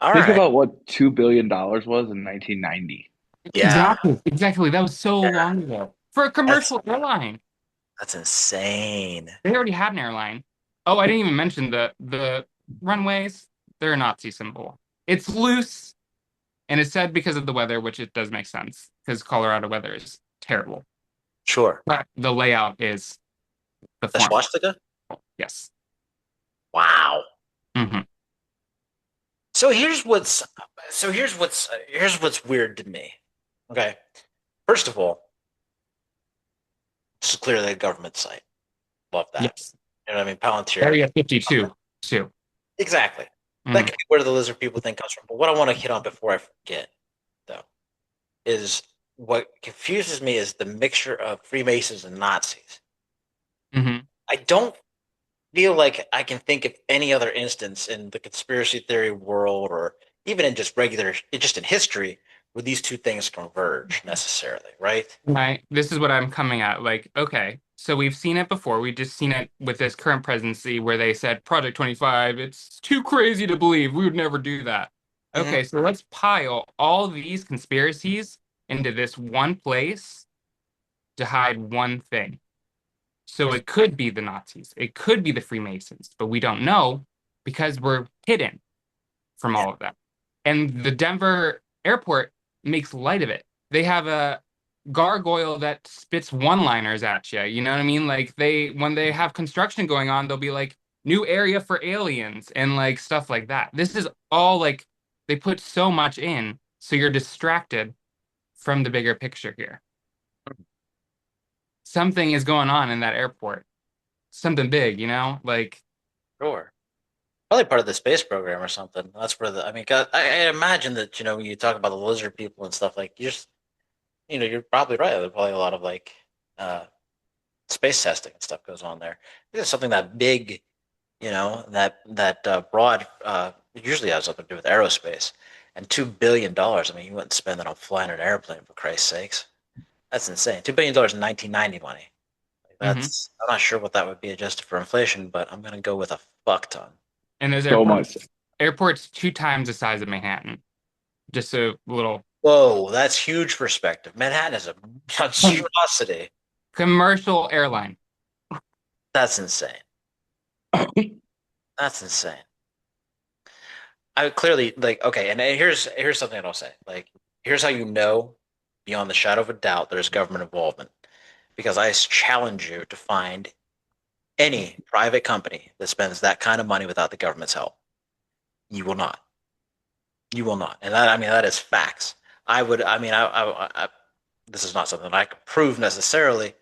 Speaker 3: Think about what $2 billion was in 1990.
Speaker 1: Yeah.
Speaker 2: Exactly. That was so long ago. For a commercial airline.
Speaker 1: That's insane.
Speaker 2: They already had an airline. Oh, I didn't even mention the runways. They're a Nazi symbol. It's loose, and it's said because of the weather, which it does make sense, because Colorado weather is terrible.
Speaker 1: Sure.
Speaker 2: But the layout is the form.
Speaker 1: swastika?
Speaker 2: Yes.
Speaker 1: Wow.
Speaker 2: Mm-hmm.
Speaker 1: So here's what's weird to me. Okay. First of all, this is clearly a government site. Love that.
Speaker 2: Yes.
Speaker 1: You know what I mean? Palantir.
Speaker 2: Area 52, too.
Speaker 1: Exactly. That could be where the lizard people thing comes from. But what I want to hit on before I forget, though, is what confuses me is the mixture of Freemasons and Nazis.
Speaker 2: Mm-hmm.
Speaker 1: I don't feel like I can think of any other instance in the conspiracy theory world or even in just in history where these two things converge necessarily, right?
Speaker 2: Right. This is what I'm coming at. Like, okay, so we've seen it before. We've just seen it with this current presidency where they said Project 25, it's too crazy to believe. We would never do that.
Speaker 1: Mm-hmm.
Speaker 2: Okay, so let's pile all these conspiracies into this one place to hide one thing. So it could be the Nazis, it could be the Freemasons, but we don't know because we're hidden from all of that. And the Denver airport makes light of it. They have a gargoyle that spits one-liners at you. You know what I mean? Like when they have construction going on, they'll be like new area for aliens and like stuff like that. This is all like they put so much in, so you're distracted from the bigger picture here. Something is going on in that airport. Something big, you know? Like
Speaker 1: Sure. Probably part of the space program or something. That's where I mean, 'cause I imagine that, when you talk about the lizard people and stuff, like, you're probably right. There's probably a lot of like space testing and stuff goes on there. It's something that big, that broad, usually has something to do with aerospace. And $2 billion. I mean, you wouldn't spend that on flying an airplane, for Christ's sakes. That's insane. $2 billion in 1990 money. I'm not sure what that would be adjusted for inflation, but I'm gonna go with a fuck ton.
Speaker 2: And there's
Speaker 3: So much.
Speaker 2: airports 2 times the size of Manhattan. Just a little.
Speaker 1: Whoa, that's huge perspective. Manhattan is a monstrosity.
Speaker 2: Commercial airline.
Speaker 1: That's insane. That's insane. I would clearly okay, and here's something I'll say. Like, here's how you know, beyond the shadow of a doubt, there's government involvement. Because I challenge you to find any private company that spends that kind of money without the government's help. You will not. You will not. And that is facts. This is not something that I could prove necessarily,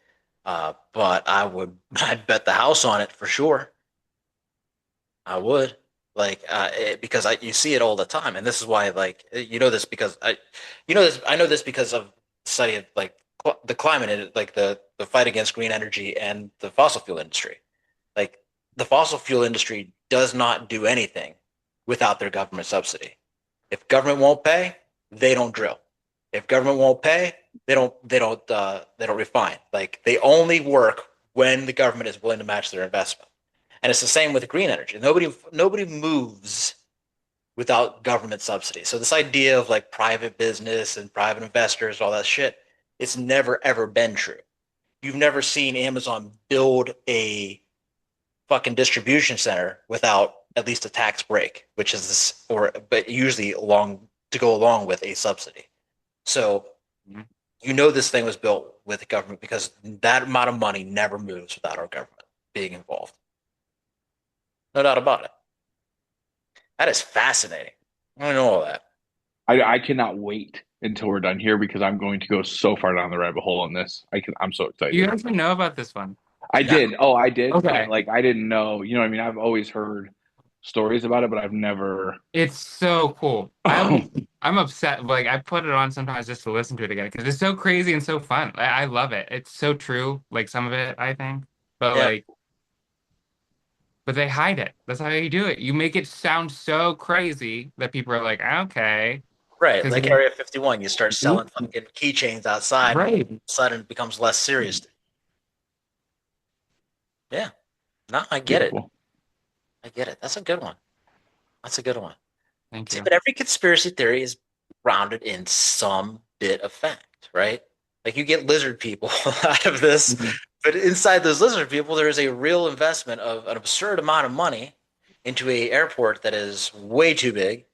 Speaker 1: but I'd bet the house on it for sure. I would. Because you see it all the time. And this is why, this because I know this because of study of the climate and the fight against green energy and the fossil fuel industry. Like, the fossil fuel industry does not do anything without their government subsidy. If government won't pay, they don't drill. If government won't pay, they don't refine. Like, they only work when the government is willing to match their investment. And it's the same with green energy. Nobody moves without government subsidy. So this idea of private business and private investors, all that shit, it's never ever been true. You've never seen Amazon build a fucking distribution center without at least a tax break, which is but usually to go along with a subsidy. So this thing was built with the government because that amount of money never moves without our government being involved. No doubt about it. That is fascinating. I don't know all that.
Speaker 3: I cannot wait until we're done here because I'm going to go so far down the rabbit hole on this. I'm so excited.
Speaker 2: You actually know about this one?
Speaker 3: I did. Oh, I did.
Speaker 2: Okay.
Speaker 3: But, I didn't know. You know what I mean? I've always heard stories about it, but I've never.
Speaker 2: It's so cool. I'm upset. I put it on sometimes just to listen to it again because it's so crazy and so fun. I love it. It's so true. Some of it, I think, but but they hide it. That's how you do it. You make it sound so crazy that people are like, okay.
Speaker 1: Right, like Area 51, you start selling fucking keychains outside,
Speaker 2: right?
Speaker 1: And all of a sudden it becomes less serious. Yeah, no, I get it. I get it. That's a good one. That's a good one.
Speaker 2: Thank you.
Speaker 1: But every conspiracy theory is grounded in some bit of fact, right? Like, you get lizard people out of this, but inside those lizard people, there is a real investment of an absurd amount of money into a airport that is way too big.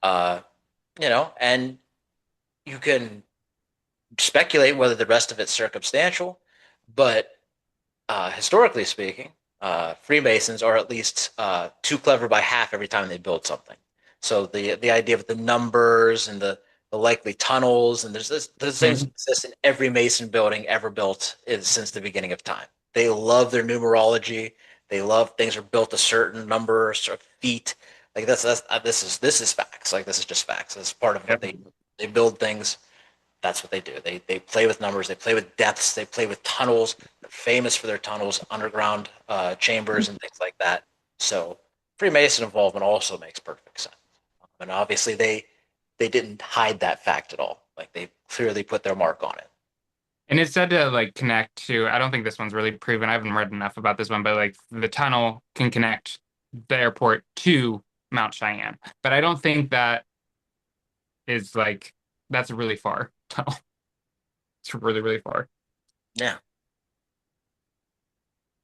Speaker 1: And you can speculate whether the rest of it's circumstantial, but historically speaking, Freemasons are at least too clever by half every time they build something. So the idea of the numbers and the likely tunnels, and those things exist in every Mason building ever built since the beginning of time. They love their numerology. They love things are built a certain number of feet. This is facts. This is just facts. It's part of what they build things. That's what they do. They play with numbers. They play with depths. They play with tunnels. They're famous for their tunnels, underground chambers, and things like that. So Freemason involvement also makes perfect sense. And obviously they they didn't hide that fact at all. Like they clearly put their mark on it.
Speaker 2: And it's said to like connect to, I don't think this one's really proven. I haven't read enough about this one, but like the tunnel can connect the airport to Mount Cheyenne. But I don't think that is like, that's a really far tunnel. It's really, really far.
Speaker 1: Yeah.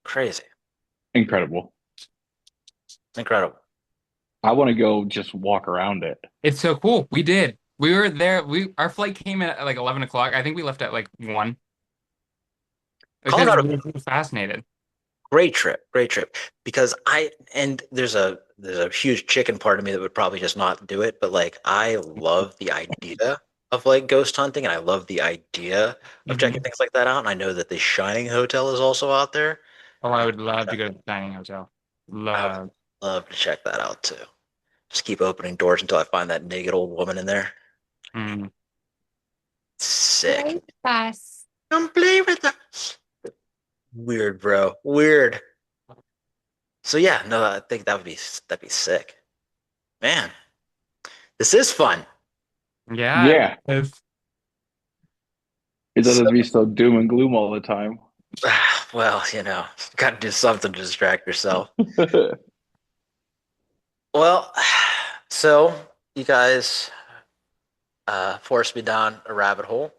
Speaker 1: Crazy.
Speaker 3: Incredible.
Speaker 1: Incredible.
Speaker 3: I want to go just walk around it.
Speaker 2: It's so cool. We did. We were there. Our flight came in at like 11 o'clock. I think we left at like 1. Because
Speaker 1: Colorado,
Speaker 2: we were fascinated.
Speaker 1: great trip. Because there's a huge chicken part of me that would probably just not do it, but like I love the idea of like ghost hunting, and I love the idea of checking things like that out. And I know that the Shining Hotel is also out there.
Speaker 2: Oh, I would love to go to the dining hotel.
Speaker 1: I would love to check that out too. Just keep opening doors until I find that naked old woman in there. Sick.
Speaker 11: Bus.
Speaker 1: Come play with us. Weird, bro. Weird. So yeah, no, I think that'd be sick. Man, this is fun.
Speaker 2: Yeah.
Speaker 3: It doesn't be so doom and gloom all the time.
Speaker 1: Well, got to do something to distract yourself. Well, so you guys forced me down a rabbit hole.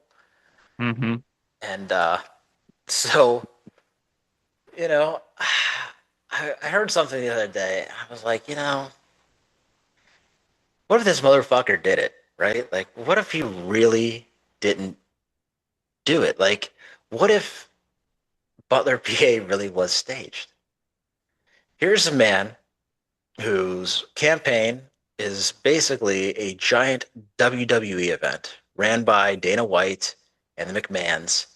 Speaker 1: And so, I heard something the other day. I was like, what if this motherfucker did it, right? Like, what if he really didn't do it? Like, what if Butler PA really was staged? Here's a man whose campaign is basically a giant WWE event ran by Dana White and the McMahons.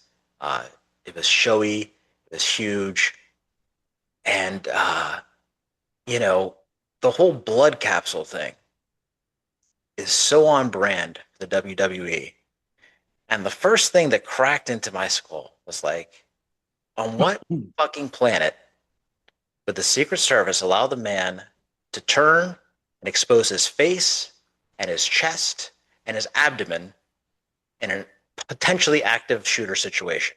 Speaker 1: It was showy, it was huge, and the whole blood capsule thing is so on brand for the WWE. And the first thing that cracked into my skull was like, on what fucking planet would the Secret Service allow the man to turn and expose his face and his chest and his abdomen in a potentially active shooter situation?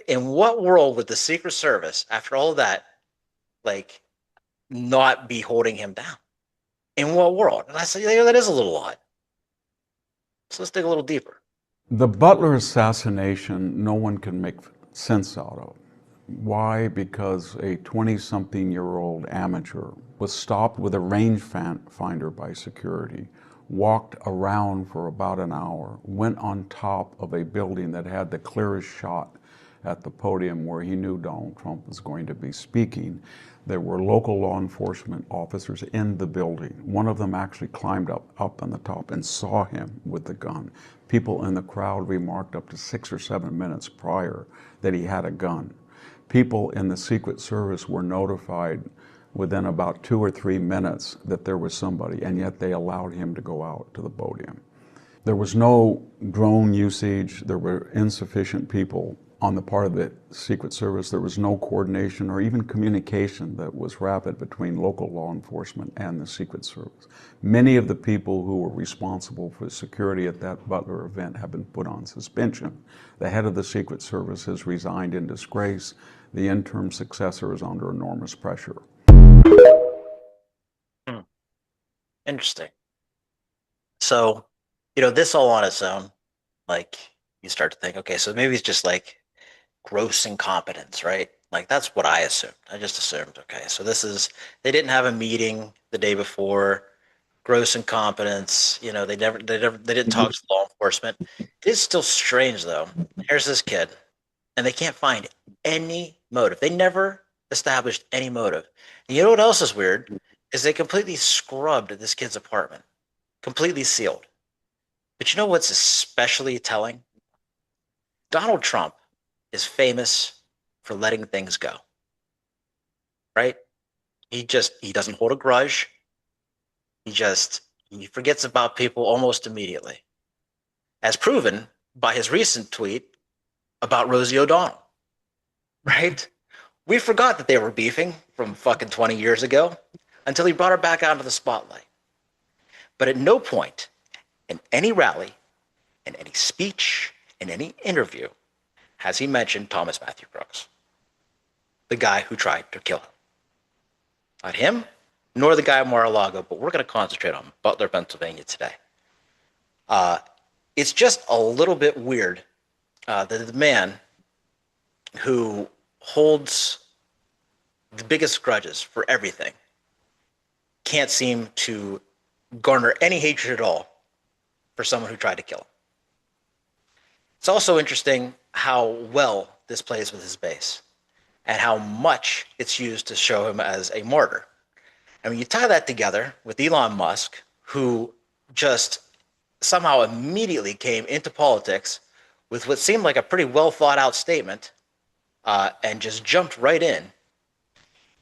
Speaker 1: In what world would the Secret Service, after all of that, like, not be holding him down? In what world? And I said, that is a little odd. So let's dig a little deeper.
Speaker 13: The Butler assassination, no one can make sense out of. Why? Because a 20-something-year-old amateur was stopped with a rangefinder by security, walked around for about an hour, went on top of a building that had the clearest shot at the podium where he knew Donald Trump was going to be speaking. There were local law enforcement officers in the building. One of them actually climbed up on the top and saw him with the gun. People in the crowd remarked up to 6 or 7 minutes prior that he had a gun. People in the Secret Service were notified within about 2 or 3 minutes that there was somebody, and yet they allowed him to go out to the podium. There was no drone usage. There were insufficient people on the part of the Secret Service. There was no coordination or even communication that was rapid between local law enforcement and the Secret Service. Many of the people who were responsible for security at that Butler event have been put on suspension. The head of the Secret Service has resigned in disgrace. The interim successor is under enormous pressure.
Speaker 1: Interesting. So, this all on its own, like, you start to think, okay, so maybe it's just like gross incompetence, right? Like, that's what I assumed. I just assumed, okay, so they didn't have a meeting the day before, gross incompetence, they didn't talk to law enforcement. It is still strange, though. Here's this kid, and they can't find any motive. They never established any motive. And you know what else is weird? Is they completely scrubbed this kid's apartment, completely sealed. But you know what's especially telling? Donald Trump is famous for letting things go, right? He doesn't hold a grudge. He forgets about people almost immediately, as proven by his recent tweet about Rosie O'Donnell, right? We forgot that they were beefing from fucking 20 years ago until he brought her back out into the spotlight. But at no point in any rally, in any speech, in any interview, has he mentioned Thomas Matthew Crooks, the guy who tried to kill him. Not him, nor the guy in Mar-a-Lago, but we're going to concentrate on Butler, Pennsylvania today. It's just a little bit weird that the man who holds the biggest grudges for everything can't seem to garner any hatred at all for someone who tried to kill him. It's also interesting how well this plays with his base and how much it's used to show him as a martyr. I mean, you tie that together with Elon Musk, who just somehow immediately came into politics with what seemed like a pretty well thought out statement and just jumped right in.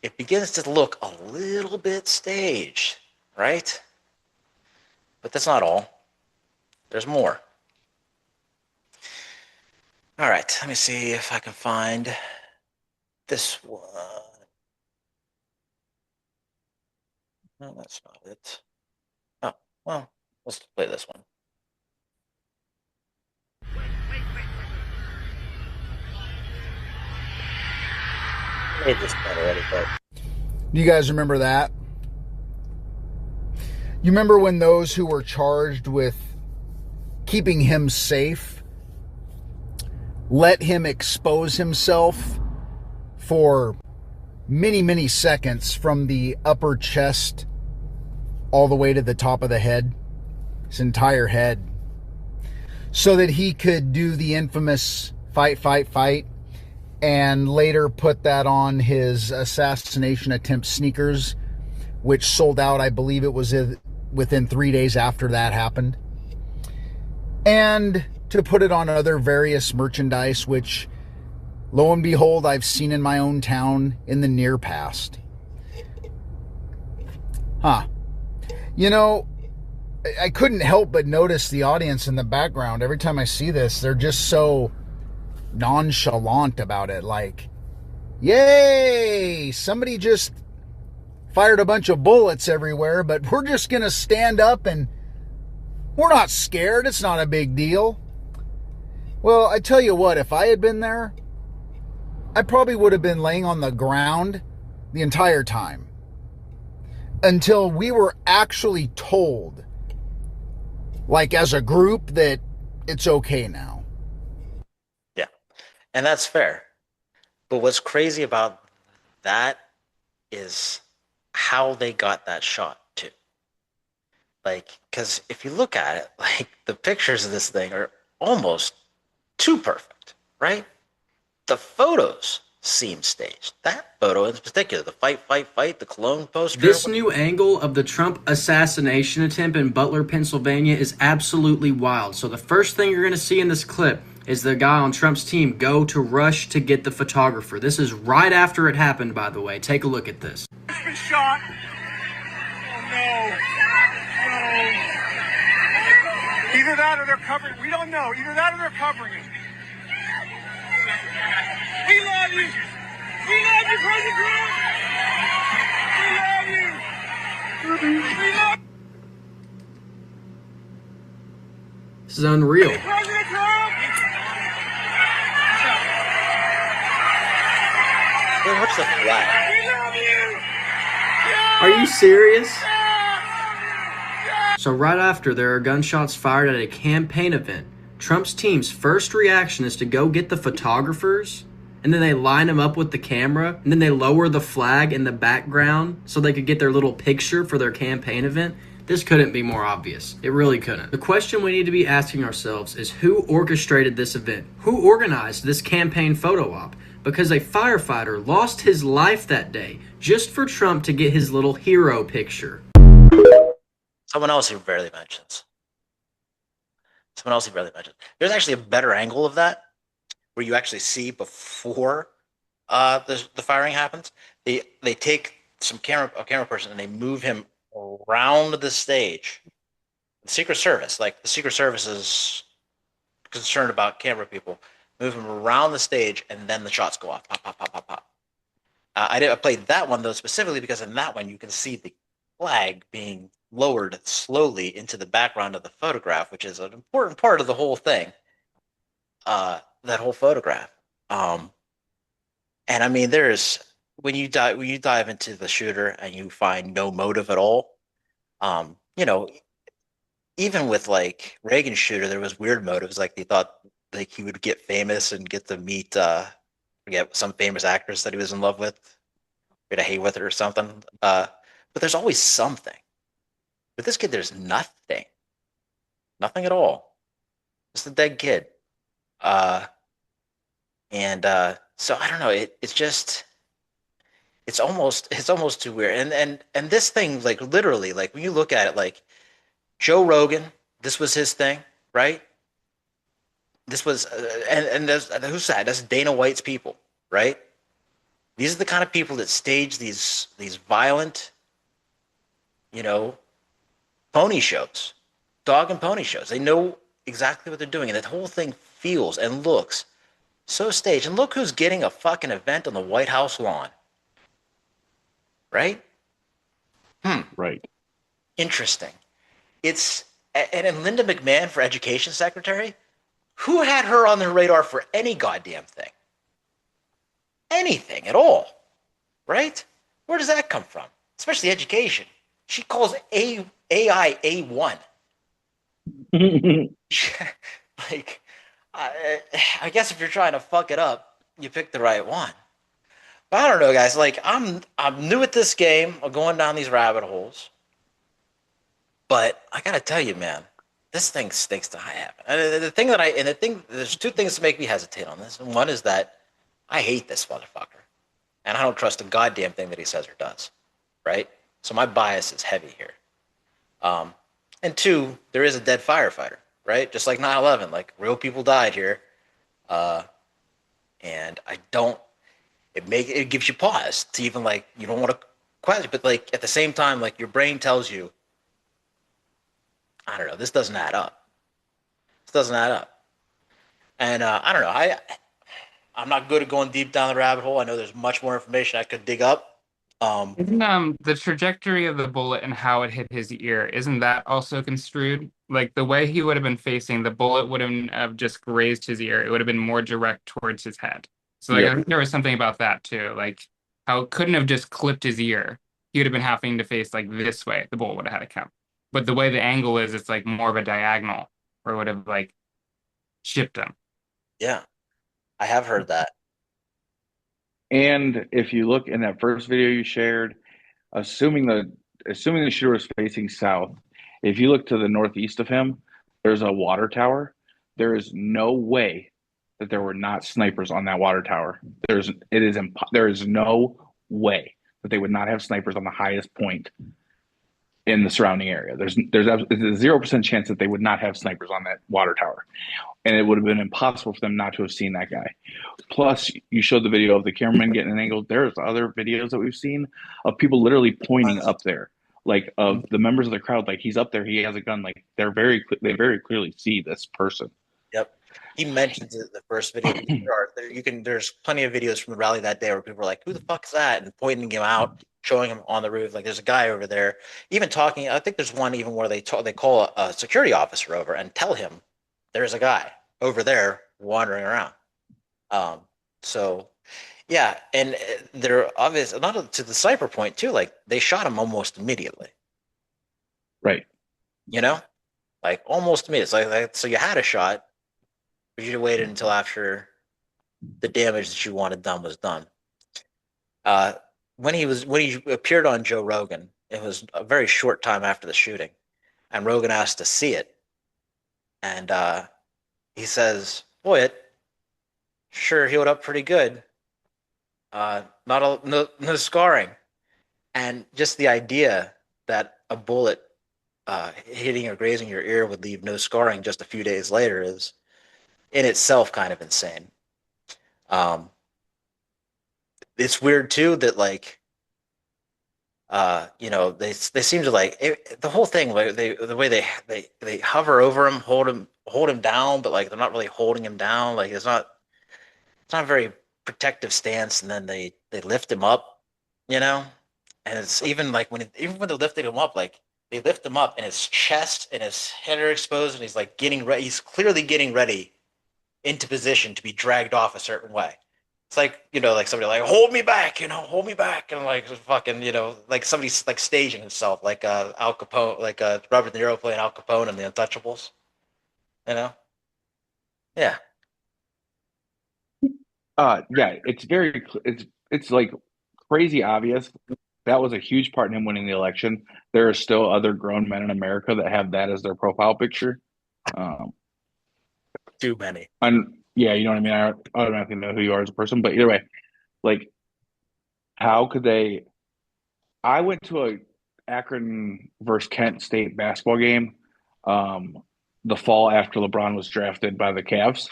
Speaker 1: It begins to look a little bit staged, right? But that's not all. There's more. All right, let me see if I can find this one. No, that's not it. Oh, well, let's play this one. I made this better already, but...
Speaker 14: Do you guys remember that? You remember when those who were charged with keeping him safe let him expose himself for many, many seconds from the upper chest all the way to the top of the head, his entire head, so that he could do the infamous fight, fight, fight, and later put that on his assassination attempt sneakers, which sold out, I believe it was within 3 days after that happened. And to put it on other various merchandise, which, lo and behold, I've seen in my own town in the near past. You know, I couldn't help but notice the audience in the background. Every time I see this, they're just so nonchalant about it. Like, yay, somebody just fired a bunch of bullets everywhere, but we're just going to stand up and we're not scared. It's not a big deal. Well, I tell you what, if I had been there, I probably would have been laying on the ground the entire time until we were actually told, like as a group, that it's okay now.
Speaker 1: Yeah, and that's fair. But what's crazy about that is how they got that shot too. Like, because if you look at it, like the pictures of this thing are almost too perfect, right? The photos seem staged. That photo in particular, the fight, fight, fight, the cologne poster.
Speaker 15: This new angle of the Trump assassination attempt in Butler, Pennsylvania is absolutely wild. So the first thing you're going to see in this clip is the guy on Trump's team go to rush to get the photographer. This is right after it happened, by the way. Take a look at this.
Speaker 16: He's been shot. Oh, no. No. Either that or they're covering. We don't know. Either that or they're covering it. We love you. We love you, President Trump. We love you. We love you.
Speaker 15: This is unreal.
Speaker 16: President Trump.
Speaker 1: Well, what's the flag?
Speaker 16: We love you.
Speaker 15: Are you serious? So right after there are gunshots fired at a campaign event, Trump's team's first reaction is to go get the photographers, and then they line them up with the camera, and then they lower the flag in the background so they could get their little picture for their campaign event. This couldn't be more obvious. It really couldn't. The question we need to be asking ourselves is who orchestrated this event? Who organized this campaign photo op? Because a firefighter lost his life that day just for Trump to get his little hero picture.
Speaker 1: Someone else who barely mentions. There's actually a better angle of that where you actually see before the firing happens. They take a camera person and they move him around the stage. The Secret Service is concerned about camera people. Move him around the stage, and then the shots go off. Pop, pop, pop, pop, pop. I played that one though specifically because in that one you can see the flag being lowered slowly into the background of the photograph, which is an important part of the whole thing. That whole photograph. And I mean, there's when you dive into the shooter and you find no motive at all. You know, even with like Reagan's shooter, there was weird motives. Like they thought like he would get famous and get to meet forget some famous actress that he was in love with, get a hate with her or something. But there's always something. With this kid, there's nothing. Nothing at all. Just a dead kid. And so I don't know. It's almost too weird. And this thing, like literally, like when you look at it, like Joe Rogan, this was his thing, right? This was and who's that? That's Dana White's people, right? These are the kind of people that stage these violent, you know, pony shows, dog and pony shows. They know exactly what they're doing, and that whole thing feels and looks so staged. And look who's getting a fucking event on the White House lawn. Right?
Speaker 3: Right.
Speaker 1: Interesting. And then Linda McMahon for Education Secretary, who had her on their radar for any goddamn thing? Anything at all. Right? Where does that come from? Especially education. She calls AI A1. Like, I guess if you're trying to fuck it up, you pick the right one. But I don't know, guys. Like, I'm new at this game. I'm going down these rabbit holes. But I gotta tell you, man, this thing stinks to high heaven. And there's two things to make me hesitate on this. And one is that I hate this motherfucker, and I don't trust a goddamn thing that he says or does. Right? So my bias is heavy here. And two, there is a dead firefighter, right? Just like 9/11, like real people died here. And I don't. It gives you pause to even like you don't want to question, but like at the same time, like your brain tells you, I don't know, this doesn't add up. This doesn't add up. And I don't know. I'm not good at going deep down the rabbit hole. I know there's much more information I could dig up.
Speaker 2: Isn't the trajectory of the bullet and how it hit his ear, isn't that also construed? Like the way he would have been facing, the bullet wouldn't have just grazed his ear. It would have been more direct towards his head. So like I think there was something about that too. Like how it couldn't have just clipped his ear. He would have been having to face like this way. The bullet would have had to come. But the way the angle is, it's like more of a diagonal where it would have like chipped him.
Speaker 1: Yeah. I have heard that.
Speaker 3: And if you look in that first video you shared, assuming the shooter was facing south, if you look to the northeast of him, there's a water tower. There is no way that there were not snipers on that water tower. There is no way that they would not have snipers on the highest point in the surrounding area. There's a 0% chance that they would not have snipers on that water tower. And it would have been impossible for them not to have seen that guy. Plus, you showed the video of the cameraman getting an angle. There's other videos that we've seen of people literally pointing up there, like of the members of the crowd. Like he's up there, he has a gun. Like they very clearly see this person.
Speaker 1: Yep. He mentions it in the first video. There's plenty of videos from the rally that day where people are like, "Who the fuck is that?" and pointing him out, showing him on the roof. Like there's a guy over there. Even talking. I think there's one even where they call a security officer over and tell him there's a guy over there wandering around. So yeah, and they're obvious. Not to the sniper point too. Like they shot him almost immediately.
Speaker 3: Right.
Speaker 1: You know, like almost immediately. Like so you had a shot. But you waited until after the damage that you wanted done was done. When he appeared on Joe Rogan, it was a very short time after the shooting, and Rogan asked to see it, and he says, "Boy, it sure healed up pretty good. No scarring, and just the idea that a bullet hitting or grazing your ear would leave no scarring just a few days later is." In itself kind of insane. It's weird too that like they seem to like the whole thing like the way they hover over him, hold him down, but like they're not really holding him down. Like it's not a very protective stance, and then they lift him up, and it's even like when they're lifting him up, like They lift him up, and his chest and his head are exposed, and he's like getting ready. He's clearly getting ready into position to be dragged off a certain way. It's like, like somebody like, hold me back, hold me back. And like fucking, like somebody's like staging himself, like Al Capone, like Robert De Niro playing Al Capone in The Untouchables. Yeah.
Speaker 3: Yeah, it's like crazy obvious. That was a huge part in him winning the election. There are still other grown men in America that have that as their profile picture.
Speaker 1: Too many.
Speaker 3: And yeah, you know what I mean? I automatically know who you are as a person, but either way, like, how could they? I went to a Akron versus Kent State basketball game, the fall after LeBron was drafted by the Cavs,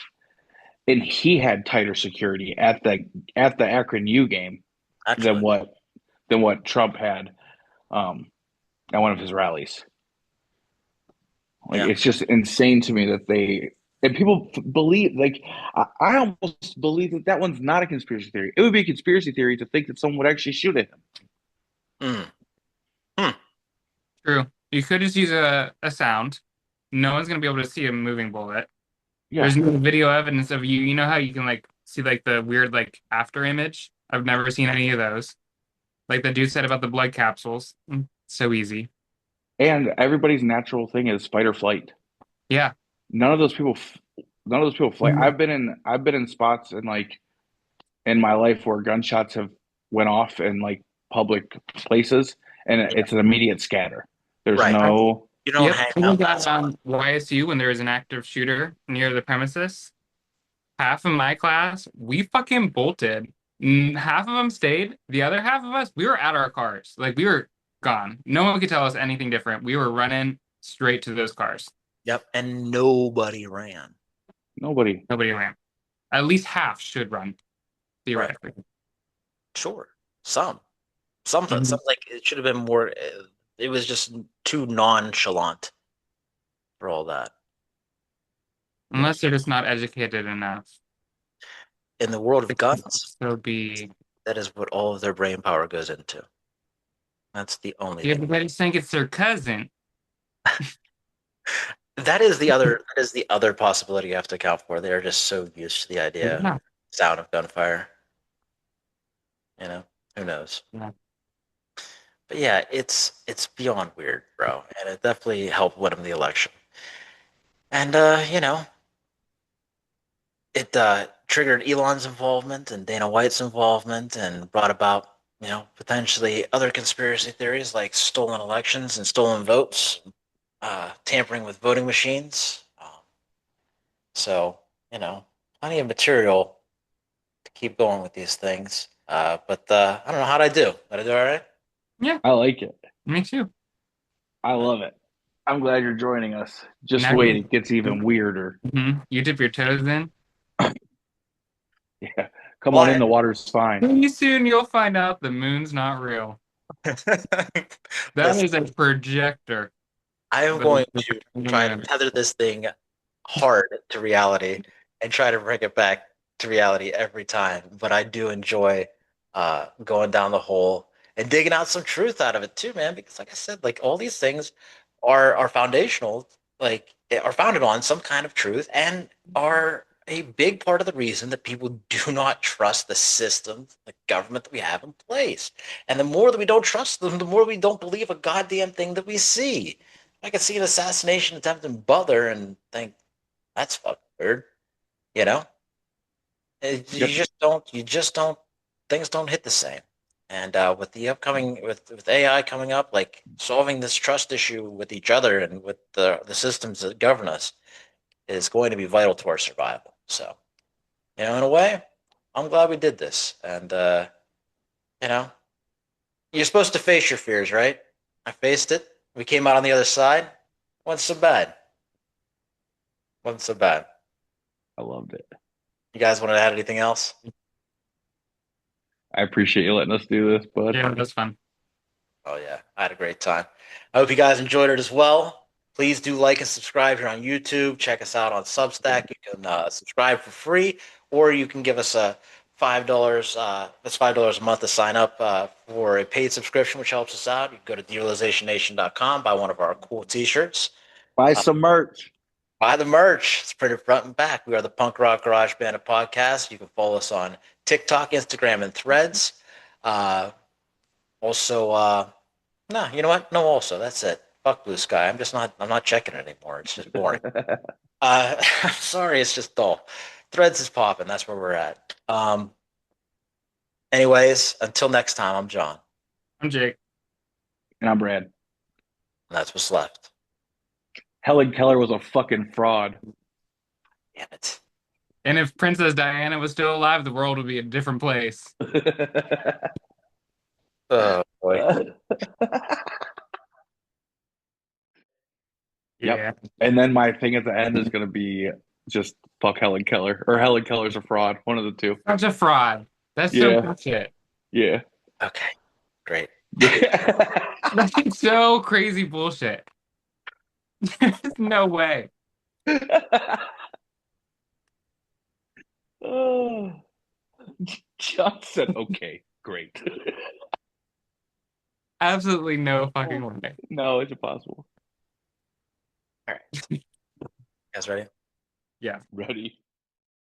Speaker 3: and he had tighter security at the Akron U game than what Trump had at one of his rallies. Like, it's just insane to me that people believe, like, I almost believe that one's not a conspiracy theory. It would be a conspiracy theory to think that someone would actually shoot at him.
Speaker 2: True. You could just use a sound. No one's gonna be able to see a moving bullet.
Speaker 3: Yeah.
Speaker 2: There's no video evidence of you. You know how you can like see like the weird like after image? I've never seen any of those. Like the dude said about the blood capsules. So easy.
Speaker 3: And everybody's natural thing is fight or flight.
Speaker 2: Yeah.
Speaker 3: None of those people fly. I've been in spots in my life where gunshots have went off in like public places, and it's an immediate scatter. There's no.
Speaker 1: You don't hang out.
Speaker 2: Got on YSU when there was an active shooter near the premises. Half of my class, we fucking bolted. Half of them stayed. The other half of us, we were at our cars. Like, we were gone. No one could tell us anything different. We were running straight to those cars.
Speaker 1: Yep, and nobody ran.
Speaker 3: Nobody
Speaker 2: ran. At least half should run, theoretically.
Speaker 1: Right. Sure, some like it should have been more. It was just too nonchalant for all that.
Speaker 2: Unless they're just not educated enough.
Speaker 1: In the world of guns,
Speaker 2: that
Speaker 1: is what all of their brain power goes into. That's the only thing.
Speaker 2: Everybody's think it's their cousin.
Speaker 1: That is the other possibility you have to account for. They're just so used to the idea sound of gunfire. Who knows?
Speaker 2: Yeah.
Speaker 1: But yeah, it's beyond weird, bro. And it definitely helped win him the election. And it triggered Elon's involvement and Dana White's involvement and brought about, potentially other conspiracy theories like stolen elections and stolen votes, tampering with voting machines. So, plenty of material to keep going with these things. But I don't know, how'd I do? Did I do all right?
Speaker 2: Yeah.
Speaker 3: I like it.
Speaker 2: Me too.
Speaker 3: I love it. I'm glad you're joining us. Just
Speaker 2: Now
Speaker 3: wait, it gets even weirder.
Speaker 2: You dip your toes in.
Speaker 3: Yeah. Come on in, the water's fine.
Speaker 2: Pretty soon you'll find out the moon's not real. That is a projector.
Speaker 1: I am going to try to tether this thing hard to reality and try to bring it back to reality every time. But I do enjoy going down the hole and digging out some truth out of it too, man. Because like I said, like all these things are foundational, like are founded on some kind of truth and are a big part of the reason that people do not trust the system, the government that we have in place. And the more that we don't trust them, the more we don't believe a goddamn thing that we see. I can see an assassination attempt in Butler and think, that's fucking weird. You just don't, things don't hit the same. And with the upcoming, with AI coming up, like solving this trust issue with each other and with the systems that govern us is going to be vital to our survival. So, in a way, I'm glad we did this. And, you're supposed to face your fears, right? I faced it. We came out on the other side. Wasn't so bad.
Speaker 3: I loved it.
Speaker 1: You guys want to add anything else?
Speaker 3: I appreciate you letting us do this, bud.
Speaker 2: Yeah, that's fun.
Speaker 1: Oh, yeah. I had a great time. I hope you guys enjoyed it as well. Please do like and subscribe here on YouTube. Check us out on Substack. You can subscribe for free, or you can give us a $5. That's $5 a month to sign up for a paid subscription, which helps us out. You can go to derealizationnation.com, buy one of our cool T-shirts,
Speaker 3: Buy some merch.
Speaker 1: buy the merch. It's printed front and back. We are the Punk Rock Garage Band of Podcast. You can follow us on TikTok, Instagram, and Threads. Also, no, you know what? No, also, that's it. Fuck Blue Sky. I'm not checking it anymore. It's just boring. I'm sorry, it's just dull. Threads is popping. That's where we're at. Anyways, until next time, I'm John.
Speaker 2: I'm Jake.
Speaker 3: And I'm Brad.
Speaker 1: And that's what's left.
Speaker 3: Helen Keller was a fucking fraud.
Speaker 1: Damn it.
Speaker 2: And if Princess Diana was still alive, the world would be a different place.
Speaker 1: Oh, boy.
Speaker 3: Yep. And then my thing at the end is going to be just fuck Helen Keller. Or Helen Keller's a fraud. One of the two.
Speaker 2: Such a fraud. That's so bullshit.
Speaker 3: Yeah.
Speaker 1: Okay. Great.
Speaker 2: That's so crazy bullshit. There's no way.
Speaker 3: Oh. John said, okay, great.
Speaker 2: Absolutely no fucking way.
Speaker 3: No, it's impossible.
Speaker 1: All right. You guys ready?
Speaker 2: Yeah.
Speaker 3: Ready.